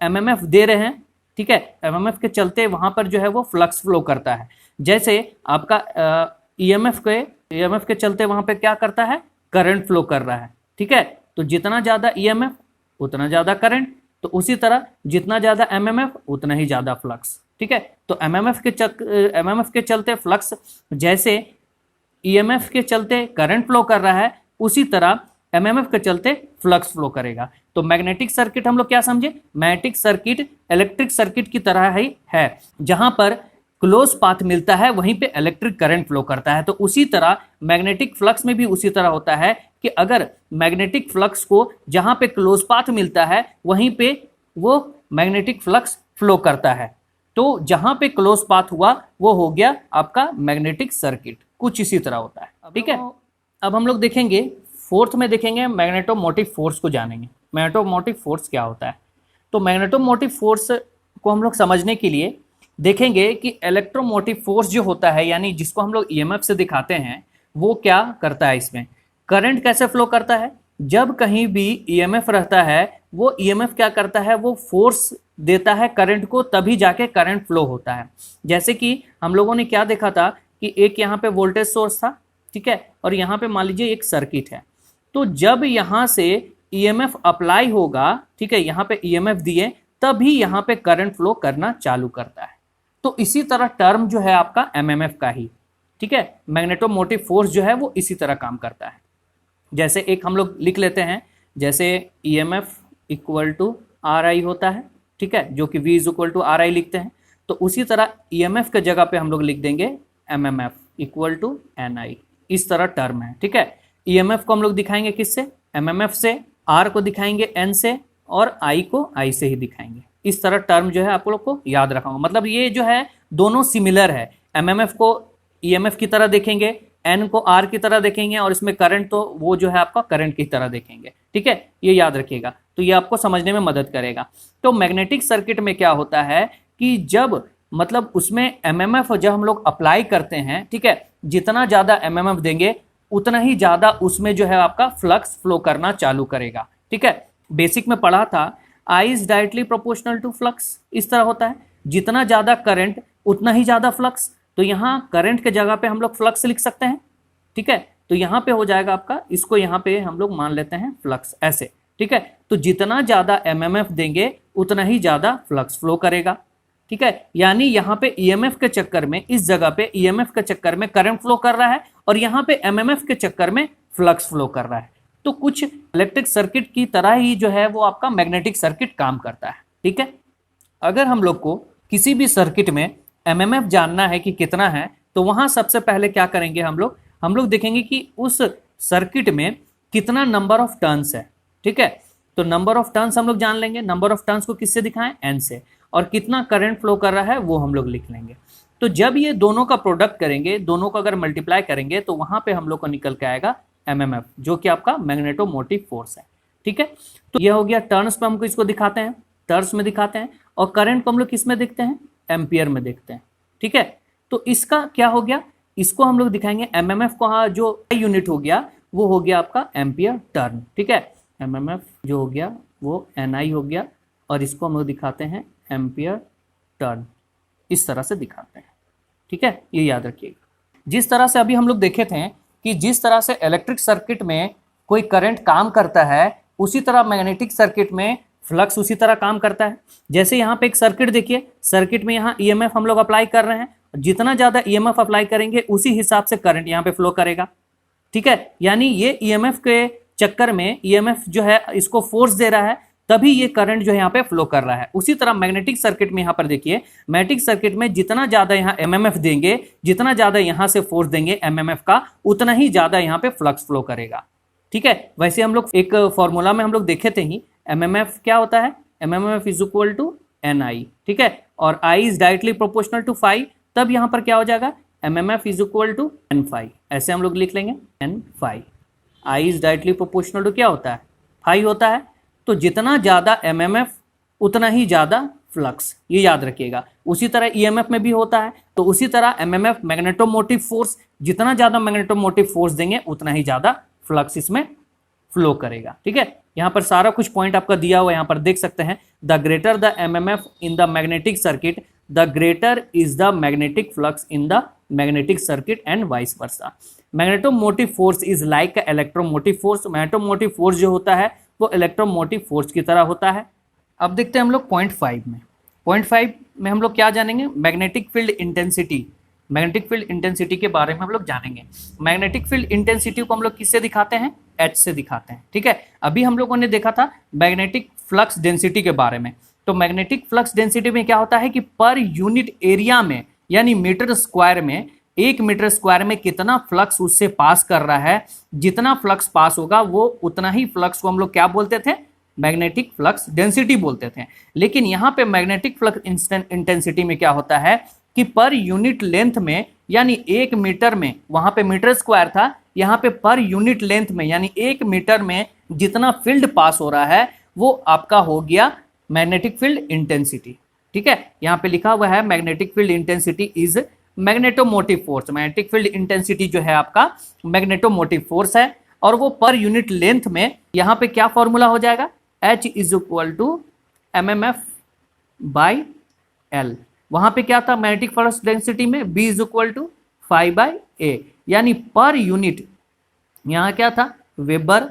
एमएमएफ दे रहे हैं, ठीक है, एमएमएफ के चलते वहां पर जो है वो फ्लक्स फ्लो करता है। जैसे आपका ईएमएफ के चलते वहां पे क्या करता है, करंट फ्लो कर रहा है, ठीक है। तो जितना ज्यादा ईएमएफ उतना ज्यादा करंट, तो उसी तरह जितना ज्यादा एमएमएफ उतना ही ज्यादा फ्लक्स, ठीक है। तो एमएमएफ के चलते फ्लक्स, जैसे ईएमएफ के चलते करंट फ्लो कर रहा है, उसी तरह एमएमएफ के चलते फ्लक्स फ्लो करेगा। तो मैग्नेटिक सर्किट हम लोग क्या समझे, मैग्नेटिक सर्किट इलेक्ट्रिक सर्किट की तरह ही है, जहां पर क्लोज पाथ मिलता है वहीं पे इलेक्ट्रिक करंट फ्लो करता है। तो उसी तरह मैग्नेटिक फ्लक्स में भी उसी तरह होता है कि अगर मैग्नेटिक फ्लक्स को जहां पे क्लोज पाथ मिलता है वहीं पे वो मैग्नेटिक फ्लक्स फ्लो करता है। तो जहां पे क्लोज पाथ हुआ वो हो गया आपका मैग्नेटिक सर्किट, कुछ इसी तरह होता है, ठीक है। अब हम लोग देखेंगे, फोर्थ में देखेंगे मैग्नेटोमोटिव फोर्स को जानेंगे। मैग्नेटोमोटिव फोर्स क्या होता है, तो मैग्नेटोमोटिव फोर्स को हम लोग समझने के लिए देखेंगे कि इलेक्ट्रोमोटिव फोर्स जो होता है, यानी जिसको हम लोग ईएमएफ से दिखाते हैं, वो क्या करता है, इसमें करंट कैसे फ्लो करता है। जब कहीं भी ईएमएफ रहता है, वो ईएमएफ क्या करता है, वो फोर्स देता है करंट को, तभी जाके करंट फ्लो होता है। जैसे कि हम लोगों ने क्या देखा था कि एक यहाँ पे वोल्टेज सोर्स था, ठीक है, और यहाँ पे मान लीजिए एक सर्किट है। तो जब यहाँ से ईएमएफ अप्लाई होगा, ठीक है, यहाँ पे ईएमएफ दिए, तभी यहाँ पे करंट फ्लो करना चालू करता है। तो इसी तरह टर्म जो है आपका एमएमएफ का ही, ठीक है, मैग्नेटोमोटिव फोर्स जो है वो इसी तरह काम करता है। जैसे एक हम लोग लिख लेते हैं, जैसे EMF equal to R I होता है, ठीक है, जो कि V is equal to R I लिखते हैं। तो उसी तरह ईएमएफ के जगह पे हम लोग लिख देंगे एमएमएफ इक्वल टू एन आई, इस तरह टर्म है, ठीक है। ईएमएफ को हम लोग दिखाएंगे किससे, एमएमएफ से, आर को दिखाएंगे एन से, और आई को आई से ही दिखाएंगे। इस तरह टर्म जो है आप लोग को याद रखना होगा। मतलब ये जो है दोनों सिमिलर है, एमएमएफ को ईएमएफ की तरह देखेंगे, एन को आर की तरह देखेंगे, और इसमें करंट तो वो जो है आपका करंट की तरह देखेंगे, ठीक है, ये याद रखिएगा। तो ये आपको समझने में मदद करेगा। तो मैग्नेटिक सर्किट में क्या होता है कि जब मतलब उसमें एमएमएफ जब हम लोग अप्लाई करते हैं, ठीक है, जितना ज्यादा एमएमएफ देंगे उतना ही ज्यादा उसमें जो है आपका फ्लक्स फ्लो करना चालू करेगा, ठीक है। बेसिक में पढ़ा था I is directly proportional to flux, इस तरह होता है, जितना ज्यादा करंट उतना ही ज्यादा फ्लक्स। तो यहाँ करंट के जगह पे हम लोग फ्लक्स लिख सकते हैं, ठीक है। तो यहाँ पे हो जाएगा आपका, इसको यहाँ पे हम लोग मान लेते हैं फ्लक्स, ऐसे, ठीक है। तो जितना ज्यादा एमएमएफ देंगे उतना ही ज्यादा फ्लक्स फ्लो करेगा, ठीक है। यानी यहाँ पे ईएमएफ के चक्कर में, इस जगह पे ईएमएफ के चक्कर में करंट फ्लो कर रहा है, और यहाँ पे एमएमएफ के चक्कर में फ्लक्स फ्लो कर रहा है। तो कुछ इलेक्ट्रिक सर्किट की तरह ही जो है वो आपका मैग्नेटिक सर्किट काम करता है, ठीक है। अगर हम लोग को किसी भी सर्किट में एमएमएफ जानना है कि कितना है, तो वहां सबसे पहले क्या करेंगे, हम लोग देखेंगे कि उस सर्किट में कितना नंबर ऑफ टर्न्स है, ठीक है। तो नंबर ऑफ टर्न्स हम लोग जान लेंगे, नंबर ऑफ टर्न्स को किससे दिखाएं, एन से, और कितना करंट फ्लो कर रहा है वो हम लोग लिख लेंगे। तो जब ये दोनों का प्रोडक्ट करेंगे, दोनों को अगर मल्टीप्लाई करेंगे, तो वहां पे हम लोग को निकल के आएगा एमएमएफ, जो कि आपका मैग्नेटोमोटिव फोर्स है, ठीक है। तो ये हो गया टर्न्स पे, हमको इसको दिखाते हैं, टर्न्स में दिखाते हैं, और करंट को हम लोग किस में देखते हैं, एम्पियर में देखते हैं, ठीक है। तो इसका क्या हो गया, इसको हम लोग दिखाएंगे एमएमएफ को, जो यूनिट हो गया वो हो गया आपका एम्पियर टर्न, ठीक है। एमएमएफ जो हो गया वो एनआई हो गया, और इसको हम लोग दिखाते हैं एम्पियर टर्न, इस तरह से दिखाते हैं, ठीक है, ये याद रखिएगा। जिस तरह से अभी हम लोग देखे थे कि जिस तरह से इलेक्ट्रिक सर्किट में कोई करंट काम करता है, उसी तरह मैग्नेटिक सर्किट में फ्लक्स उसी तरह काम करता है। जैसे यहाँ पे एक सर्किट देखिए, सर्किट में यहाँ ईएमएफ हम लोग अप्लाई कर रहे हैं, जितना ज्यादा ईएमएफ अप्लाई करेंगे उसी हिसाब से करंट यहाँ पे फ्लो करेगा, ठीक है। यानी ये ईएमएफ के चक्कर में ईएमएफ जो है इसको फोर्स दे रहा है, तभी ये करंट जो है यहाँ पे फ्लो कर रहा है। उसी तरह मैग्नेटिक सर्किट में यहाँ पर देखिए, मैग्नेटिक सर्किट में जितना ज्यादा यहाँ एमएमएफ देंगे, जितना ज्यादा यहाँ से फोर्स देंगे एमएमएफ का, उतना ही ज्यादा यहाँ पे फ्लक्स फ्लो करेगा। ठीक है, वैसे हम लोग एक फॉर्मूला में हम लोग देखे थे ही, एमएमएफ क्या होता है, MMF is equal to N I. ठीक है, और I is directly proportional to phi, तब यहाँ पर क्या हो जाएगा, MMF is equal to N phi. ऐसे हम लोग लिख लेंगे N phi. I is directly proportional to क्या होता है, फाई होता है। तो जितना ज्यादा एमएमएफ उतना ही ज्यादा फ्लक्स, ये याद रखिएगा। उसी तरह ईएमएफ में भी होता है। तो उसी तरह एमएमएफ मैग्नेटोमोटिव फोर्स, जितना ज्यादा मैग्नेटोमोटिव फोर्स देंगे उतना ही ज्यादा फ्लक्स इसमें फ्लो करेगा। ठीक है, यहाँ पर सारा कुछ पॉइंट आपका दिया हुआ, यहाँ पर देख सकते हैं। The greater the MMF in the magnetic circuit, the greater is the magnetic flux in the magnetic circuit and vice versa. Magnetomotive force is like electromotive force. Magnetomotive force जो होता है वो इलेक्ट्रोमोटिव फोर्स की तरह होता है। अब देखते हैं हम लोग पॉइंट 5 में। पॉइंट 5 में हम लोग क्या जानेंगे, magnetic field intensity. Magnetic field intensity के बारे में हम लोग जानेंगे। मैग्नेटिक फील्ड इंटेंसिटी को हम लोग किससे दिखाते हैं, एच से दिखाते हैं। ठीक है, अभी हम लोगों ने देखा था मैग्नेटिक फ्लक्स डेंसिटी के बारे में। तो मैग्नेटिक फ्लक्स डेंसिटी में क्या होता है कि पर यूनिट एरिया में, यानी मीटर स्क्वायर में, 1 मीटर स्क्वायर में कितना फ्लक्स उससे पास कर रहा है, जितना फ्लक्स पास होगा वो उतना ही फ्लक्स को हम लोग क्या बोलते थे, मैग्नेटिक फ्लक्स डेंसिटी बोलते थे। लेकिन यहाँ पे मैग्नेटिक फ्लक्स इंटेंसिटी में क्या होता है कि पर यूनिट लेंथ में, यानी 1 मीटर में, वहां पे मीटर स्क्वायर था, यहाँ पे पर यूनिट लेंथ में यानी 1 मीटर में जितना फील्ड पास हो रहा है वो आपका हो गया मैग्नेटिक फील्ड इंटेंसिटी। ठीक है, यहाँ पे लिखा हुआ है magnetic field intensity is magnetomotive force. Magnetic field intensity जो है आपका मैग्नेटोमोटिव फोर्स है, और वो पर यूनिट लेंथ में यहाँ पे क्या फॉर्मूला हो जाएगा, H is equal to M M F by L. वहां पे क्या था मैग्नेटिक फ्लक्स डेंसिटी में, B is equal to phi by A, यानी पर यूनिट यहाँ क्या था, वेबर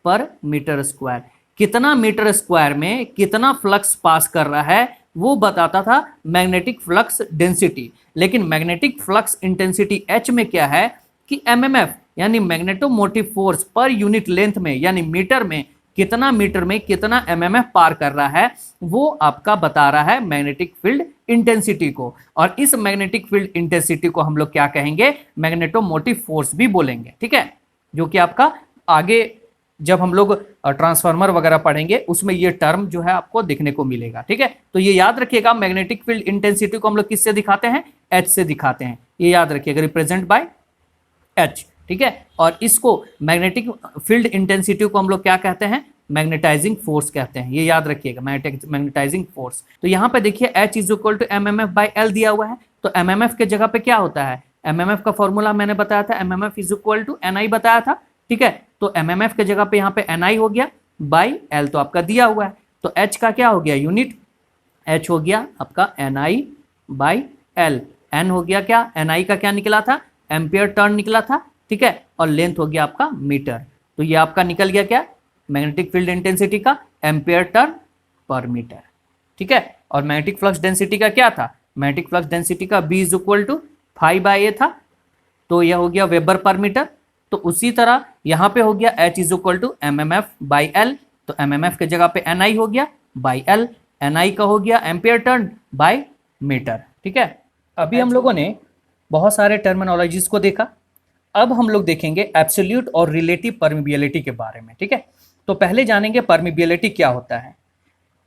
पर मीटर स्क्वायर। कितना मीटर स्क्वायर में कितना फ्लक्स पास कर रहा है वो बताता था मैग्नेटिक फ्लक्स डेंसिटी। लेकिन मैग्नेटिक फ्लक्स इंटेंसिटी H में क्या है कि एमएमएफ, यानी magnetomotive force per unit length में, यानी मीटर में कितना एमएमएफ पार कर रहा है, वो आपका बता रहा है मैग्नेटिक फील्ड इंटेंसिटी को। और इस मैग्नेटिक फील्ड इंटेंसिटी को हम लोग क्या कहेंगे, मैग्नेटोमोटिव फोर्स भी बोलेंगे। ठीक है, जो कि आपका आगे जब हम लोग ट्रांसफार्मर वगैरह पढ़ेंगे उसमें ये टर्म जो है आपको देखने को मिलेगा। ठीक है, तो ये याद रखिएगा, मैग्नेटिक फील्ड इंटेंसिटी को हम लोग किससे दिखाते हैं, एच से दिखाते हैं। ये याद रखिएगा, रिप्रेजेंट बाय एच। ठीक है, और इसको मैग्नेटिक फील्ड इंटेंसिटी को हम लोग क्या कहते हैं, मैग्नेटाइजिंग फोर्स कहते हैं। ये याद रखिएगा, मैग्नेटाइजिंग फोर्स। तो यहाँ पे देखिए H is equal to M M F by L दिया हुआ है। तो एम एम एफ के जगह पे क्या होता है, एम एम एफ का फॉर्मूला मैंने बताया था, M M F is equal to N I बताया था। ठीक है, तो एम एम एफ के जगह पे यहाँ पे एन आई हो गया, बाई एल तो आपका दिया हुआ है। तो H का क्या हो गया यूनिट, H हो गया आपका N I by L. N हो गया क्या, एन आई का क्या निकला था, एम्पियर टर्न निकला था। ठीक है, और लेंथ हो गया आपका मीटर। तो ये आपका निकल गया क्या, मैग्नेटिक फील्ड इंटेंसिटी का एम्पियर टर्न पर मीटर। ठीक है, और मैग्नेटिक फ्लक्स डेंसिटी का क्या था, मैग्नेटिक फ्लक्स डेंसिटी का B is equal to phi by A था। तो यह हो गया वेबर पर मीटर। तो उसी तरह यहाँ पे हो गया H is equal to M M F by L. तो एम एम एफ के जगह पे एन आई हो गया बाई एल, एन आई का हो गया एम्पियर टर्न बाई मीटर। ठीक है, अभी हम लोगों ने बहुत सारे टर्मिनोलॉजीज को देखा। अब हम लोग देखेंगे एब्सोल्यूट और रिलेटिव परमिबिलिटी के बारे में। ठीक है, तो पहले जानेंगे परमिबिलिटी क्या होता है।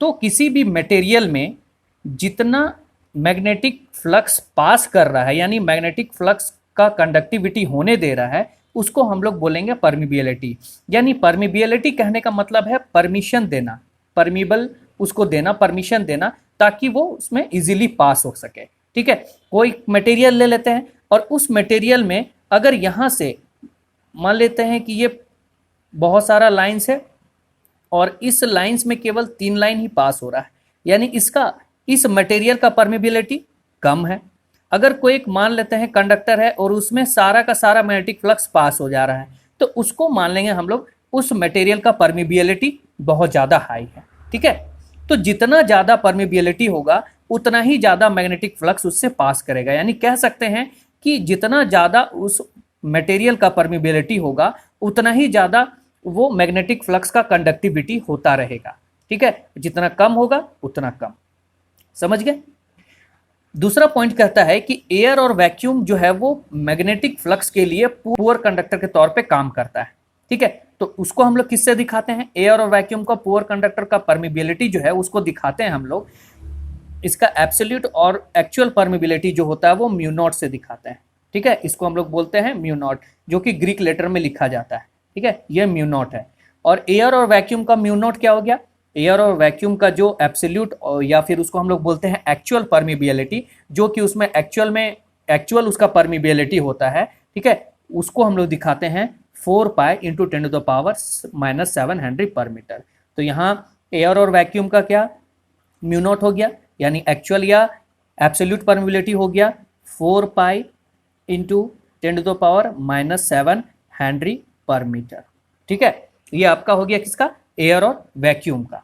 तो किसी भी मटेरियल में जितना मैग्नेटिक फ्लक्स पास कर रहा है, यानी मैग्नेटिक फ्लक्स का कंडक्टिविटी होने दे रहा है, उसको हम लोग बोलेंगे परमिबिलिटी। यानी परमिबिलिटी कहने का मतलब है परमिशन देना, परमिबल उसको देना, परमिशन देना, ताकि वो उसमें इजीली पास हो सके। ठीक है, कोई मटेरियल ले लेते हैं और उस मटेरियल में अगर यहाँ से मान लेते हैं कि ये बहुत सारा लाइन्स है और इस लाइन्स में केवल 3 लाइन ही पास हो रहा है, यानी इसका इस मटेरियल का परमिबिलिटी कम है। अगर कोई एक मान लेते हैं कंडक्टर है और उसमें सारा का सारा मैग्नेटिक फ्लक्स पास हो जा रहा है, तो उसको मान लेंगे हम लोग उस मटेरियल का परमिबिलिटी बहुत ज़्यादा हाई है। ठीक है, तो जितना ज़्यादा परमिबिलिटी होगा उतना ही ज़्यादा मैग्नेटिक फ्लक्स उससे पास करेगा। यानी कह सकते हैं कि जितना ज़्यादा उस मटेरियल का परमिबिलिटी होगा उतना ही ज़्यादा वो मैग्नेटिक फ्लक्स का कंडक्टिविटी होता रहेगा। ठीक है, जितना कम होगा उतना कम। समझ गए। दूसरा पॉइंट कहता है कि एयर और वैक्यूम जो है वो मैग्नेटिक फ्लक्स के लिए पुअर कंडक्टर के तौर पे काम करता है। ठीक है, तो उसको हम लोग किससे दिखाते हैं, एयर और वैक्यूम का पुअर कंडक्टर का परमिबिलिटी जो है उसको दिखाते हैं हम लोग, इसका एब्सोल्यूट और एक्चुअल परमिबिलिटी जो होता है वो म्यू नॉट से दिखाते हैं। ठीक है, इसको हम लोग बोलते हैं म्यू नॉट, जो कि ग्रीक लेटर में लिखा जाता है। ठीक है, ये म्यू नॉट है। और एयर और वैक्यूम का म्यू नॉट क्या हो गया, एयर और वैक्यूम का जो एब्सोल्यूट या फिर उसको हम लोग बोलते हैं एक्चुअल परमिबिलिटी, जो कि उसमें एक्चुअल उसका परमिबिलिटी होता है। ठीक है, उसको हम लोग दिखाते हैं 4 pi into 10⁻⁻⁷ Henry per metre. तो यहाँ एयर और वैक्यूम का क्या म्यू नॉट हो गया, यानी एक्चुअल या एब्सोल्यूट परमिबिलिटी हो गया 4 pi into 10⁻⁻⁷ Henry per metre. ठीक है, ये आपका हो गया किसका, एयर और वैक्यूम का।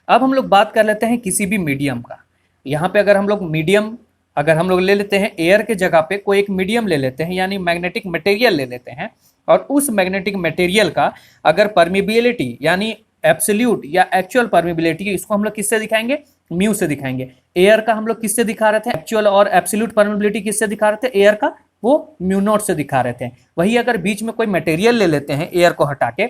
अब हम लोग बात कर लेते हैं किसी भी मीडियम का। यहाँ पे अगर हम लोग ले लेते हैं एयर के जगह पे कोई एक मीडियम ले लेते हैं, यानी मैग्नेटिक मटेरियल ले लेते हैं, और उस मैग्नेटिक मटेरियल का अगर परमिबिलिटी यानी एब्सोल्यूट या एक्चुअल परमिबिलिटी, इसको हम लोग किससे दिखाएंगे, म्यू से दिखाएंगे। एयर का हम लोग किससे दिखा रहे थे, एक्चुअल और एब्सोल्यूट परमिबिलिटी किससे दिखा रहे थे, एयर का वो म्यू नॉट से दिखा रहे थे। वही अगर बीच में कोई मटेरियल ले लेते हैं एयर को हटा के,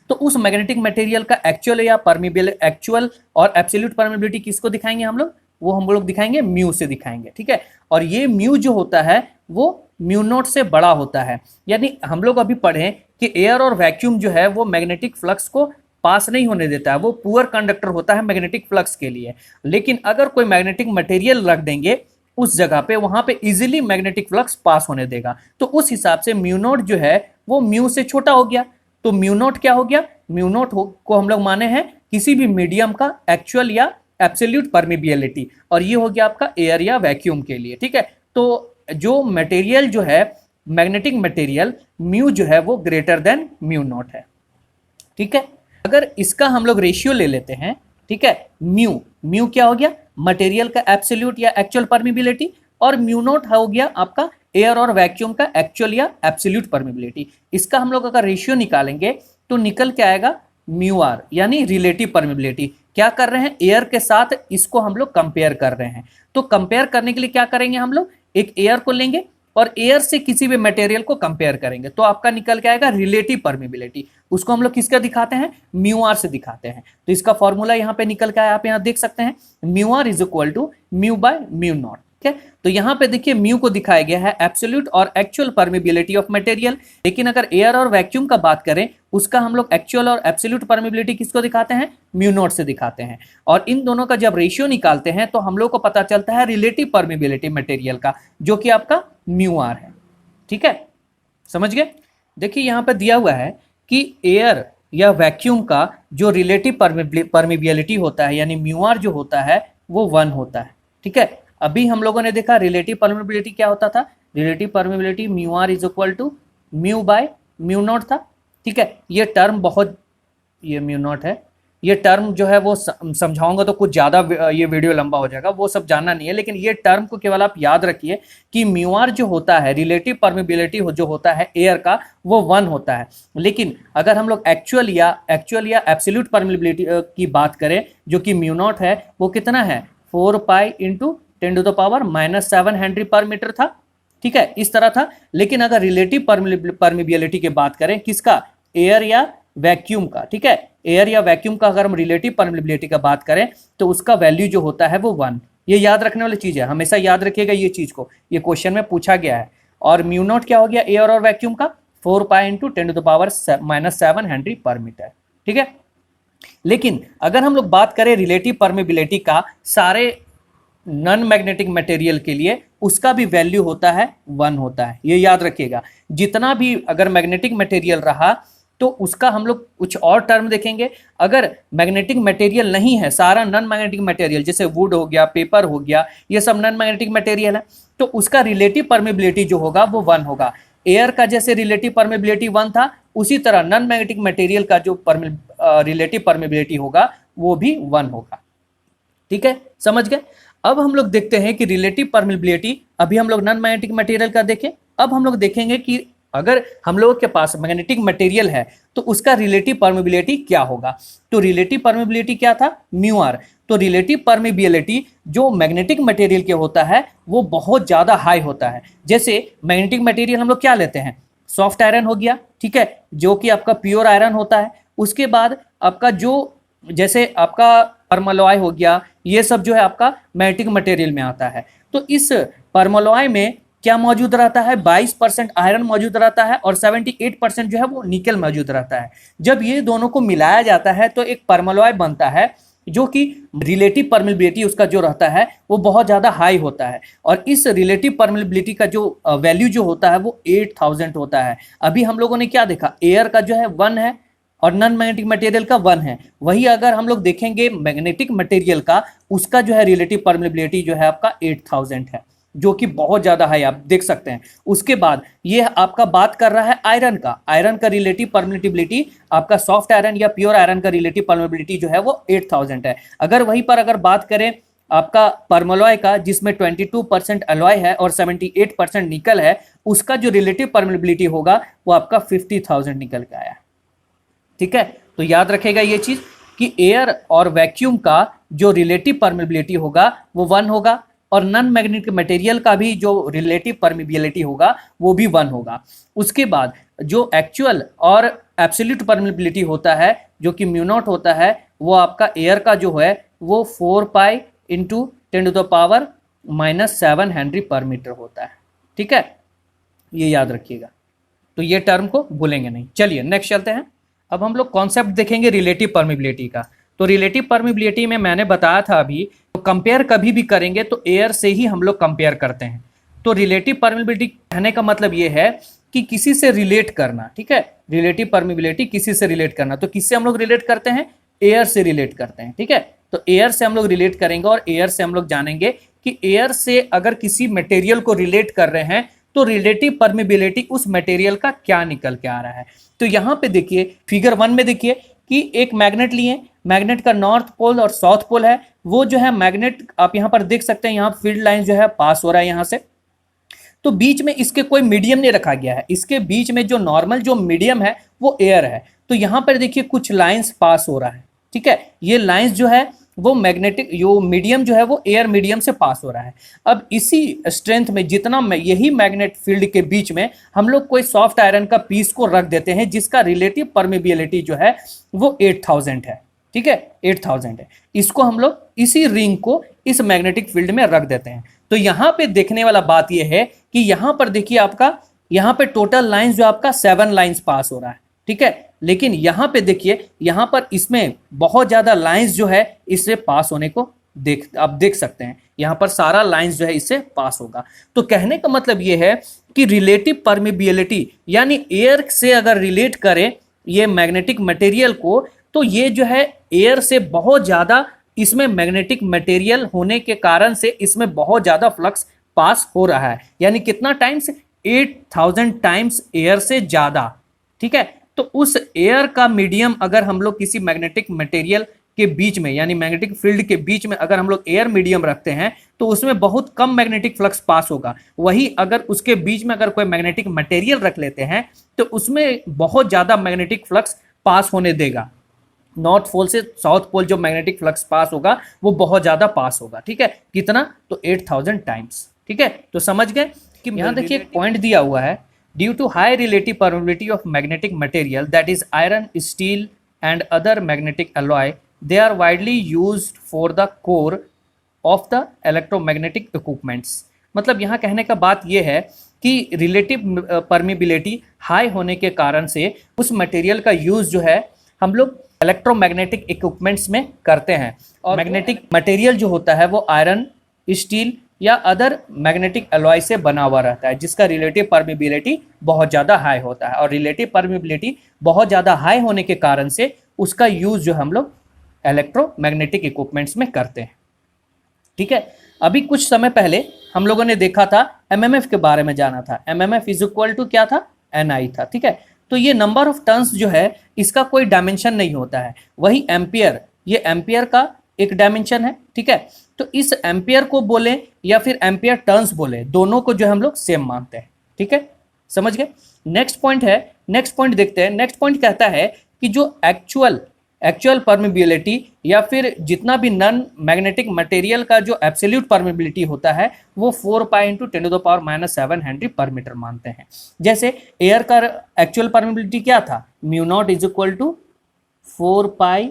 तो उस मैग्नेटिक मटेरियल का एक्चुअल और एब्सोल्यूट परमिबिलिटी किसको दिखाएंगे हम लोग, वो हम लोग दिखाएंगे म्यू से दिखाएंगे। ठीक है, और ये म्यू जो होता है वो म्यू नॉट से बड़ा होता है। यानी हम लोग अभी पढ़े कि एयर और वैक्यूम जो है वो मैग्नेटिक फ्लक्स को पास नहीं होने देता है, वो पुअर कंडक्टर होता है मैग्नेटिक फ्लक्स के लिए। लेकिन अगर कोई मैग्नेटिक मटेरियल रख देंगे उस जगह पे, वहां पे इजीली मैग्नेटिक फ्लक्स पास होने देगा। तो उस हिसाब से म्यू नॉट जो है वो म्यू से छोटा हो गया। तो म्यू नॉट क्या हो गया, म्यू नॉट को हम लोग माने हैं किसी भी मीडियम का एक्चुअल या एब्सोल्यूट परमिबिलिटी, और ये हो गया आपका एयर या वैक्यूम के लिए। ठीक है, तो जो मटेरियल जो है मैग्नेटिक मटेरियल, म्यू जो है वो ग्रेटर देन म्यू नॉट है। ठीक है, अगर इसका हम लोग रेशियो ले लेते हैं, ठीक है, म्यू क्या हो गया, मटेरियल का एब्सोल्यूट या एक्चुअल परमिबिलिटी, और म्यू नॉट हो गया आपका एयर और वैक्यूम का एक्चुअल या एब्सोल्यूट परमिबिलिटी। इसका हम लोग अगर रेशियो निकालेंगे तो निकल के आएगा म्यू आर, यानी रिलेटिव परमिबिलिटी। क्या कर रहे हैं, एयर के साथ इसको हम लोग कंपेयर कर रहे हैं। तो कंपेयर करने के लिए क्या करेंगे हम लोग, एक एयर को लेंगे और एयर से किसी भी मटेरियल को कंपेयर करेंगे, तो आपका निकल के आएगा रिलेटिव परमिबिलिटी। उसको हम लोग किसका दिखाते हैं, म्यू आर से दिखाते हैं। तो इसका फॉर्मूला यहाँ पे निकल के आया, आप यहाँ देख सकते हैं, mu R is equal to mu by mu naught. ठीक है, तो यहाँ पे देखिए म्यू को दिखाया गया है एब्सोल्यूट और एक्चुअल परमिबिलिटी ऑफ मटेरियल। लेकिन अगर एयर और वैक्यूम का बात करें, उसका हम लोग एक्चुअल और एब्सोल्यूट परमिबिलिटी किसको दिखाते हैं, म्यू नॉट से दिखाते हैं। और इन दोनों का जब रेशियो निकालते हैं तो हम लोग को पता चलता है रिलेटिव परमिबिलिटी मटेरियल का, जो कि आपका म्यू आर है। ठीक है, समझ गए। देखिए यहाँ पे दिया हुआ है कि एयर या वैक्यूम का जो रिलेटिव परमिबिलिटी होता है, यानी म्यू आर जो होता है वो 1 होता है। ठीक है, अभी हम लोगों ने देखा रिलेटिव परमिबिलिटी क्या होता था, relative permeability mu R is equal to mu by mu naught था। ठीक है, ये टर्म ये म्यू नॉट है, ये टर्म जो है वो समझाऊंगा तो कुछ ज़्यादा ये वीडियो लंबा हो जाएगा, वो सब जानना नहीं है। लेकिन ये टर्म को केवल आप याद रखिए कि म्यू आर जो होता है, रिलेटिव परमिबिलिटी जो होता है एयर का, वो 1 होता है। लेकिन अगर हम लोग एक्चुअल या एब्सोल्यूट परमिबिलिटी की बात करें, जो कि म्यू नॉट है, वो कितना है 4 pi into 10⁻⁷ henry per metre था। ठीक है, इस तरह था। लेकिन अगर रिलेटिव परमिबिलिटी की बात करें, किसका, एयर या वैक्यूम का, ठीक है, एयर या वैक्यूम का अगर हम रिलेटिव परमिबिलिटी का बात करें तो उसका वैल्यू जो होता है वो 1। ये याद रखने वाली चीज है, हमेशा याद रखिएगा ये चीज को, ये क्वेश्चन में पूछा गया है। और म्यू नॉट क्या हो गया एयर और वैक्यूम का, 4 pi into 10⁻⁷ henry per metre. ठीक है, लेकिन अगर हम लोग बात करें रिलेटिव परमिबिलिटी का सारे नॉन मैग्नेटिक मटेरियल के लिए, उसका भी वैल्यू होता है 1 होता है। ये याद रखिएगा, जितना भी अगर मैग्नेटिक मटेरियल रहा तो उसका हम लोग कुछ और टर्म देखेंगे। अगर मैग्नेटिक मटेरियल नहीं है, सारा नॉन मैग्नेटिक मटेरियल, जैसे वुड हो गया, पेपर हो गया, ये सब नॉन मैग्नेटिक मटेरियल है, तो उसका रिलेटिव परमिबिलिटी जो होगा वो 1 होगा। एयर का जैसे रिलेटिव परमिबिलिटी 1 था, उसी तरह नॉन मैग्नेटिक मटेरियल का जो रिलेटिव परमिबिलिटी होगा वो भी 1 होगा। ठीक है, समझ गए। अब हम लोग देखते हैं कि रिलेटिव परमिबिलिटी, अभी हम लोग नॉन मैग्नेटिक मटेरियल का देखें, अब हम लोग देखेंगे कि अगर हम लोगों के पास मैग्नेटिक मटेरियल है तो उसका रिलेटिव परमेबिलिटी क्या होगा। तो रिलेटिव परमेबिलिटी क्या था, म्यू आर। तो रिलेटिव परमेबिलिटी जो मैग्नेटिक मटेरियल के होता है वो बहुत ज्यादा हाई होता है। जैसे मैग्नेटिक मटेरियल हम लोग क्या लेते हैं, सॉफ्ट आयरन हो गया, ठीक है, जो कि आपका प्योर आयरन होता है। उसके बाद आपका जो जैसे आपका परमलॉय हो गया, ये सब जो है आपका मैग्नेटिक मटेरियल में आता है। तो इस परमलॉय में क्या मौजूद रहता है, 22% आयरन मौजूद रहता है और 78% जो है वो निकल मौजूद रहता है। जब ये दोनों को मिलाया जाता है तो एक परमलॉय बनता है जो कि रिलेटिव परमेबिलिटी उसका जो रहता है वो बहुत ज़्यादा हाई होता है। और इस रिलेटिव परमेबिलिटी का जो वैल्यू जो होता है वो 8000 होता है। अभी हम लोगों ने क्या देखा, एयर का जो है 1 है और नॉन मैग्नेटिक मटेरियल का 1 है। वही अगर हम लोग देखेंगे मैग्नेटिक मटेरियल का, उसका जो है रिलेटिव परमेबिलिटी जो है आपका 8000 है, जो कि बहुत ज्यादा है, आप देख सकते हैं। उसके बाद ये आपका बात कर रहा है आयरन का। आयरन का रिलेटिव परमिटिबिलिटी, आपका सॉफ्ट आयरन या प्योर आयरन का रिलेटिव परमिटिबिलिटी जो है वो 8000 है। अगर वहीं पर अगर बात करें आपका परमलॉय का, जिसमें 22% अलॉय है और 78% निकल है, उसका जो रिलेटिव परमिटिबिलिटी होगा वो आपका 50000 निकल के आया। ठीक है, तो याद रखेगा ये चीज कि एयर और वैक्यूम का जो रिलेटिव परमिबिलिटी होगा वो 1 होगा और नॉन मैग्नेटिक मटेरियल का भी जो रिलेटिव परमिबिलिटी होगा वो भी 1 होगा। उसके बाद जो एक्चुअल और एब्सोल्यूट परमिबिलिटी होता है जो कि म्यू नॉट होता है, वो आपका एयर का जो है वो 4 pi into 10⁻⁻7 Henry per metre होता है। ठीक है, ये याद रखिएगा, तो ये टर्म को भूलेंगे नहीं। चलिए नेक्स्ट चलते हैं। अब हम लोग कॉन्सेप्ट देखेंगे रिलेटिव परमिबिलिटी का। तो रिलेटिव परमिबिलिटी में मैंने बताया था अभी, तो कंपेयर कभी भी करेंगे तो एयर से ही हम लोग कंपेयर करते हैं। तो रिलेटिव परमिबिलिटी कहने का मतलब ये है कि किसी से रिलेट करना। ठीक है, रिलेटिव परमिबिलिटी किसी से रिलेट करना। तो किससे हम लोग रिलेट करते हैं, एयर से रिलेट करते हैं। ठीक है, तो एयर से हम लोग रिलेट करेंगे और एयर से हम लोग जानेंगे कि एयर से अगर किसी मटेरियल को रिलेट कर रहे हैं तो रिलेटिव परमिबिलिटी उस मटेरियल का क्या निकल के आ रहा है। तो यहां पे देखिए फिगर 1 में देखिए कि एक मैग्नेट लिए, मैग्नेट का नॉर्थ पोल और साउथ पोल है। वो जो है मैग्नेट आप यहां पर देख सकते हैं, यहां फील्ड लाइन जो है पास हो रहा है यहां से। तो बीच में इसके कोई मीडियम नहीं रखा गया है, इसके बीच में जो नॉर्मल जो मीडियम है वो एयर है। तो यहां पर देखिए कुछ लाइंस पास हो रहा है। ठीक है, ये लाइंस जो है वो मैग्नेटिक जो मीडियम जो है वो एयर मीडियम से पास हो रहा है। अब इसी स्ट्रेंथ में जितना यही मैग्नेट फील्ड के बीच में हम लोग कोई सॉफ्ट आयरन का पीस को रख देते हैं जिसका रिलेटिव परमिबिलिटी जो है वो 8000 है। ठीक है, 8000 है। इसको हम लोग इसी रिंग को इस मैग्नेटिक फील्ड में रख देते हैं। तो यहां पे देखने वाला बात यह है कि यहां पर देखिए आपका यहां पे टोटल लाइंस जो आपका 7 लाइंस पास हो रहा है। ठीक है, लेकिन यहां पे देखिए यहां पर इसमें बहुत ज्यादा लाइंस जो है इससे पास होने को आप देख सकते हैं। यहां पर सारा लाइंस जो है इससे पास होगा। तो कहने का मतलब यह है कि रिलेटिव परमिबिलिटी यानी एयर से अगर रिलेट करें ये मैग्नेटिक मटेरियल को, तो ये जो है एयर से बहुत ज्यादा इसमें मैग्नेटिक मटेरियल होने के कारण से इसमें बहुत ज्यादा फ्लक्स पास हो रहा है। यानी कितना टाइम्स, 8000 टाइम्स एयर से ज्यादा। ठीक है, तो उस एयर का मीडियम अगर हम लोग किसी मैग्नेटिक मटेरियल के बीच में यानी मैग्नेटिक फील्ड के बीच में अगर हम लोग एयर मीडियम रखते हैं तो उसमें बहुत कम मैग्नेटिक फ्लक्स पास होगा। वही अगर उसके बीच में अगर कोई मैग्नेटिक मटेरियल रख लेते हैं तो उसमें बहुत ज्यादा मैग्नेटिक फ्लक्स पास होने देगा। नॉर्थ पोल से साउथ पोल जो मैग्नेटिक फ्लक्स पास होगा वो बहुत ज्यादा पास होगा। ठीक है, कितना, तो 8000 टाइम्स। ठीक है, तो समझ गए कि यहां देखिए एक पॉइंट दिया हुआ है, due to high relative permeability of magnetic material that is iron, steel and other magnetic alloy, they are widely used for the core of the electromagnetic equipments. मतलब यहाँ कहने का बात यह है कि रिलेटिव परमिबिलिटी हाई होने के कारण से उस मटेरियल का यूज जो है हम लोग इलेक्ट्रोमैग्नेटिक इक्विपमेंट्स में करते हैं। और मैग्नेटिक मटेरियल जो होता है वो आयरन, स्टील या अदर मैग्नेटिक अलॉय से बना हुआ रहता है जिसका रिलेटिव परमिबिलिटी बहुत ज़्यादा हाई होता है। और रिलेटिव परमिबिलिटी बहुत ज़्यादा हाई होने के कारण से उसका यूज जो हम लोग इलेक्ट्रोमैग्नेटिक इक्विपमेंट्स में करते हैं। ठीक है, अभी कुछ समय पहले हम लोगों ने देखा था एमएमएफ के बारे में जाना था। एमएमएफ इज इक्वल टू क्या था, एनआई था। ठीक है, तो ये नंबर ऑफ टर्न्स जो है इसका कोई डायमेंशन नहीं होता है। वही एम्पियर, ये एम्पियर का एक डायमेंशन है। ठीक है, तो इस एम्पियर को बोले या फिर एम्पियर टर्न्स बोले, दोनों को जो हम लोग सेम मानते हैं। ठीक है, समझ गए। नेक्स्ट पॉइंट है, नेक्स्ट पॉइंट देखते हैं। नेक्स्ट पॉइंट कहता है कि जो एक्चुअल परमिबिलिटी या फिर जितना भी नॉन मैग्नेटिक मटेरियल का जो एब्सोल्यूट परमिबिलिटी होता है वो 4 pi into 10⁻⁷ henry per metre मानते हैं। जैसे एयर का एक्चुअल परमिबिलिटी क्या था, mu naught is equal to 4 pi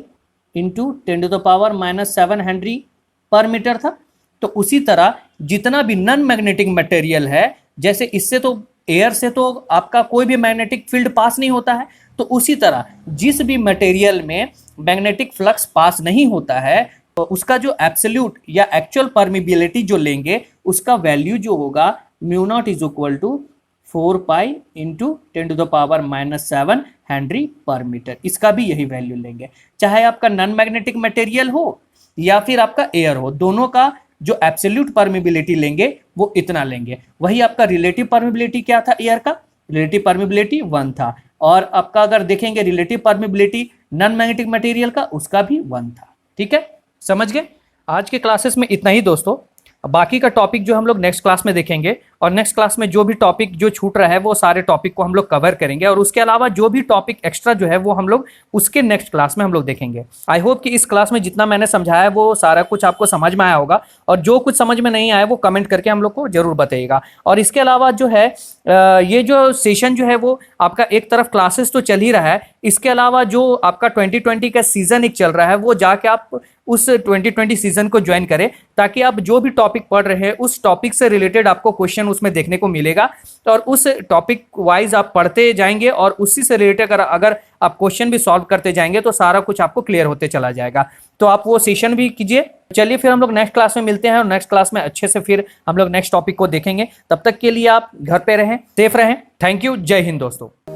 into 10⁻⁷ henry per metre था। तो उसी तरह जितना भी नॉन मैग्नेटिक मटेरियल है, जैसे इससे तो एयर से तो आपका कोई भी मैग्नेटिक फील्ड पास नहीं होता है, तो उसी तरह जिस भी मटेरियल में मैग्नेटिक फ्लक्स पास नहीं होता है तो उसका जो एब्सोल्यूट या एक्चुअल परमिबिलिटी जो लेंगे उसका वैल्यू जो होगा mu naught is equal to 4 pi into 10⁻⁷ henry per metre. इसका भी यही वैल्यू लेंगे, चाहे आपका नॉन मैग्नेटिक मटेरियल हो या फिर आपका एयर हो, दोनों का जो एब्सोल्यूट परमिबिलिटी लेंगे वो इतना लेंगे। वही आपका रिलेटिव परमिबिलिटी क्या था, एयर का रिलेटिव परमिबिलिटी 1 था, और आपका अगर देखेंगे relative permeability non magnetic material का उसका भी 1 था। ठीक है, समझ गए। आज के क्लासेस में इतना ही दोस्तों, बाकी का टॉपिक जो हम लोग नेक्स्ट क्लास में देखेंगे, और नेक्स्ट क्लास में जो भी टॉपिक जो छूट रहा है वो सारे टॉपिक को हम लोग कवर करेंगे, और उसके अलावा जो भी टॉपिक एक्स्ट्रा जो है वो हम लोग उसके नेक्स्ट क्लास में हम लोग देखेंगे। आई होप कि इस क्लास में जितना मैंने समझाया है वो सारा कुछ आपको समझ में आया होगा, और जो कुछ समझ में नहीं आया वो कमेंट करके हम लोग को जरूर बताइएगा। और इसके अलावा जो है ये जो सेशन जो है वो आपका एक तरफ क्लासेस तो चल ही रहा है, इसके अलावा जो आपका 2020 का सीजन एक चल रहा है वो जाके आप उस 2020 सीजन को ज्वाइन करें, ताकि आप जो भी टॉपिक पढ़ रहे हैं उस टॉपिक से रिलेटेड आपको क्वेश्चन उसमें देखने को मिलेगा, और उस टॉपिक वाइज आप पढ़ते जाएंगे और उसी से रिलेटेड अगर आप क्वेश्चन भी सॉल्व करते जाएंगे तो सारा कुछ आपको क्लियर होते चला जाएगा। तो आप वो सेशन भी कीजिए। चलिए फिर हम लोग नेक्स्ट क्लास में मिलते हैं, और नेक्स्ट क्लास में अच्छे से फिर हम लोग नेक्स्ट टॉपिक को देखेंगे। तब तक के लिए आप घर पे रहें, सेफ रहें। थैंक यू, जय हिंद दोस्तों।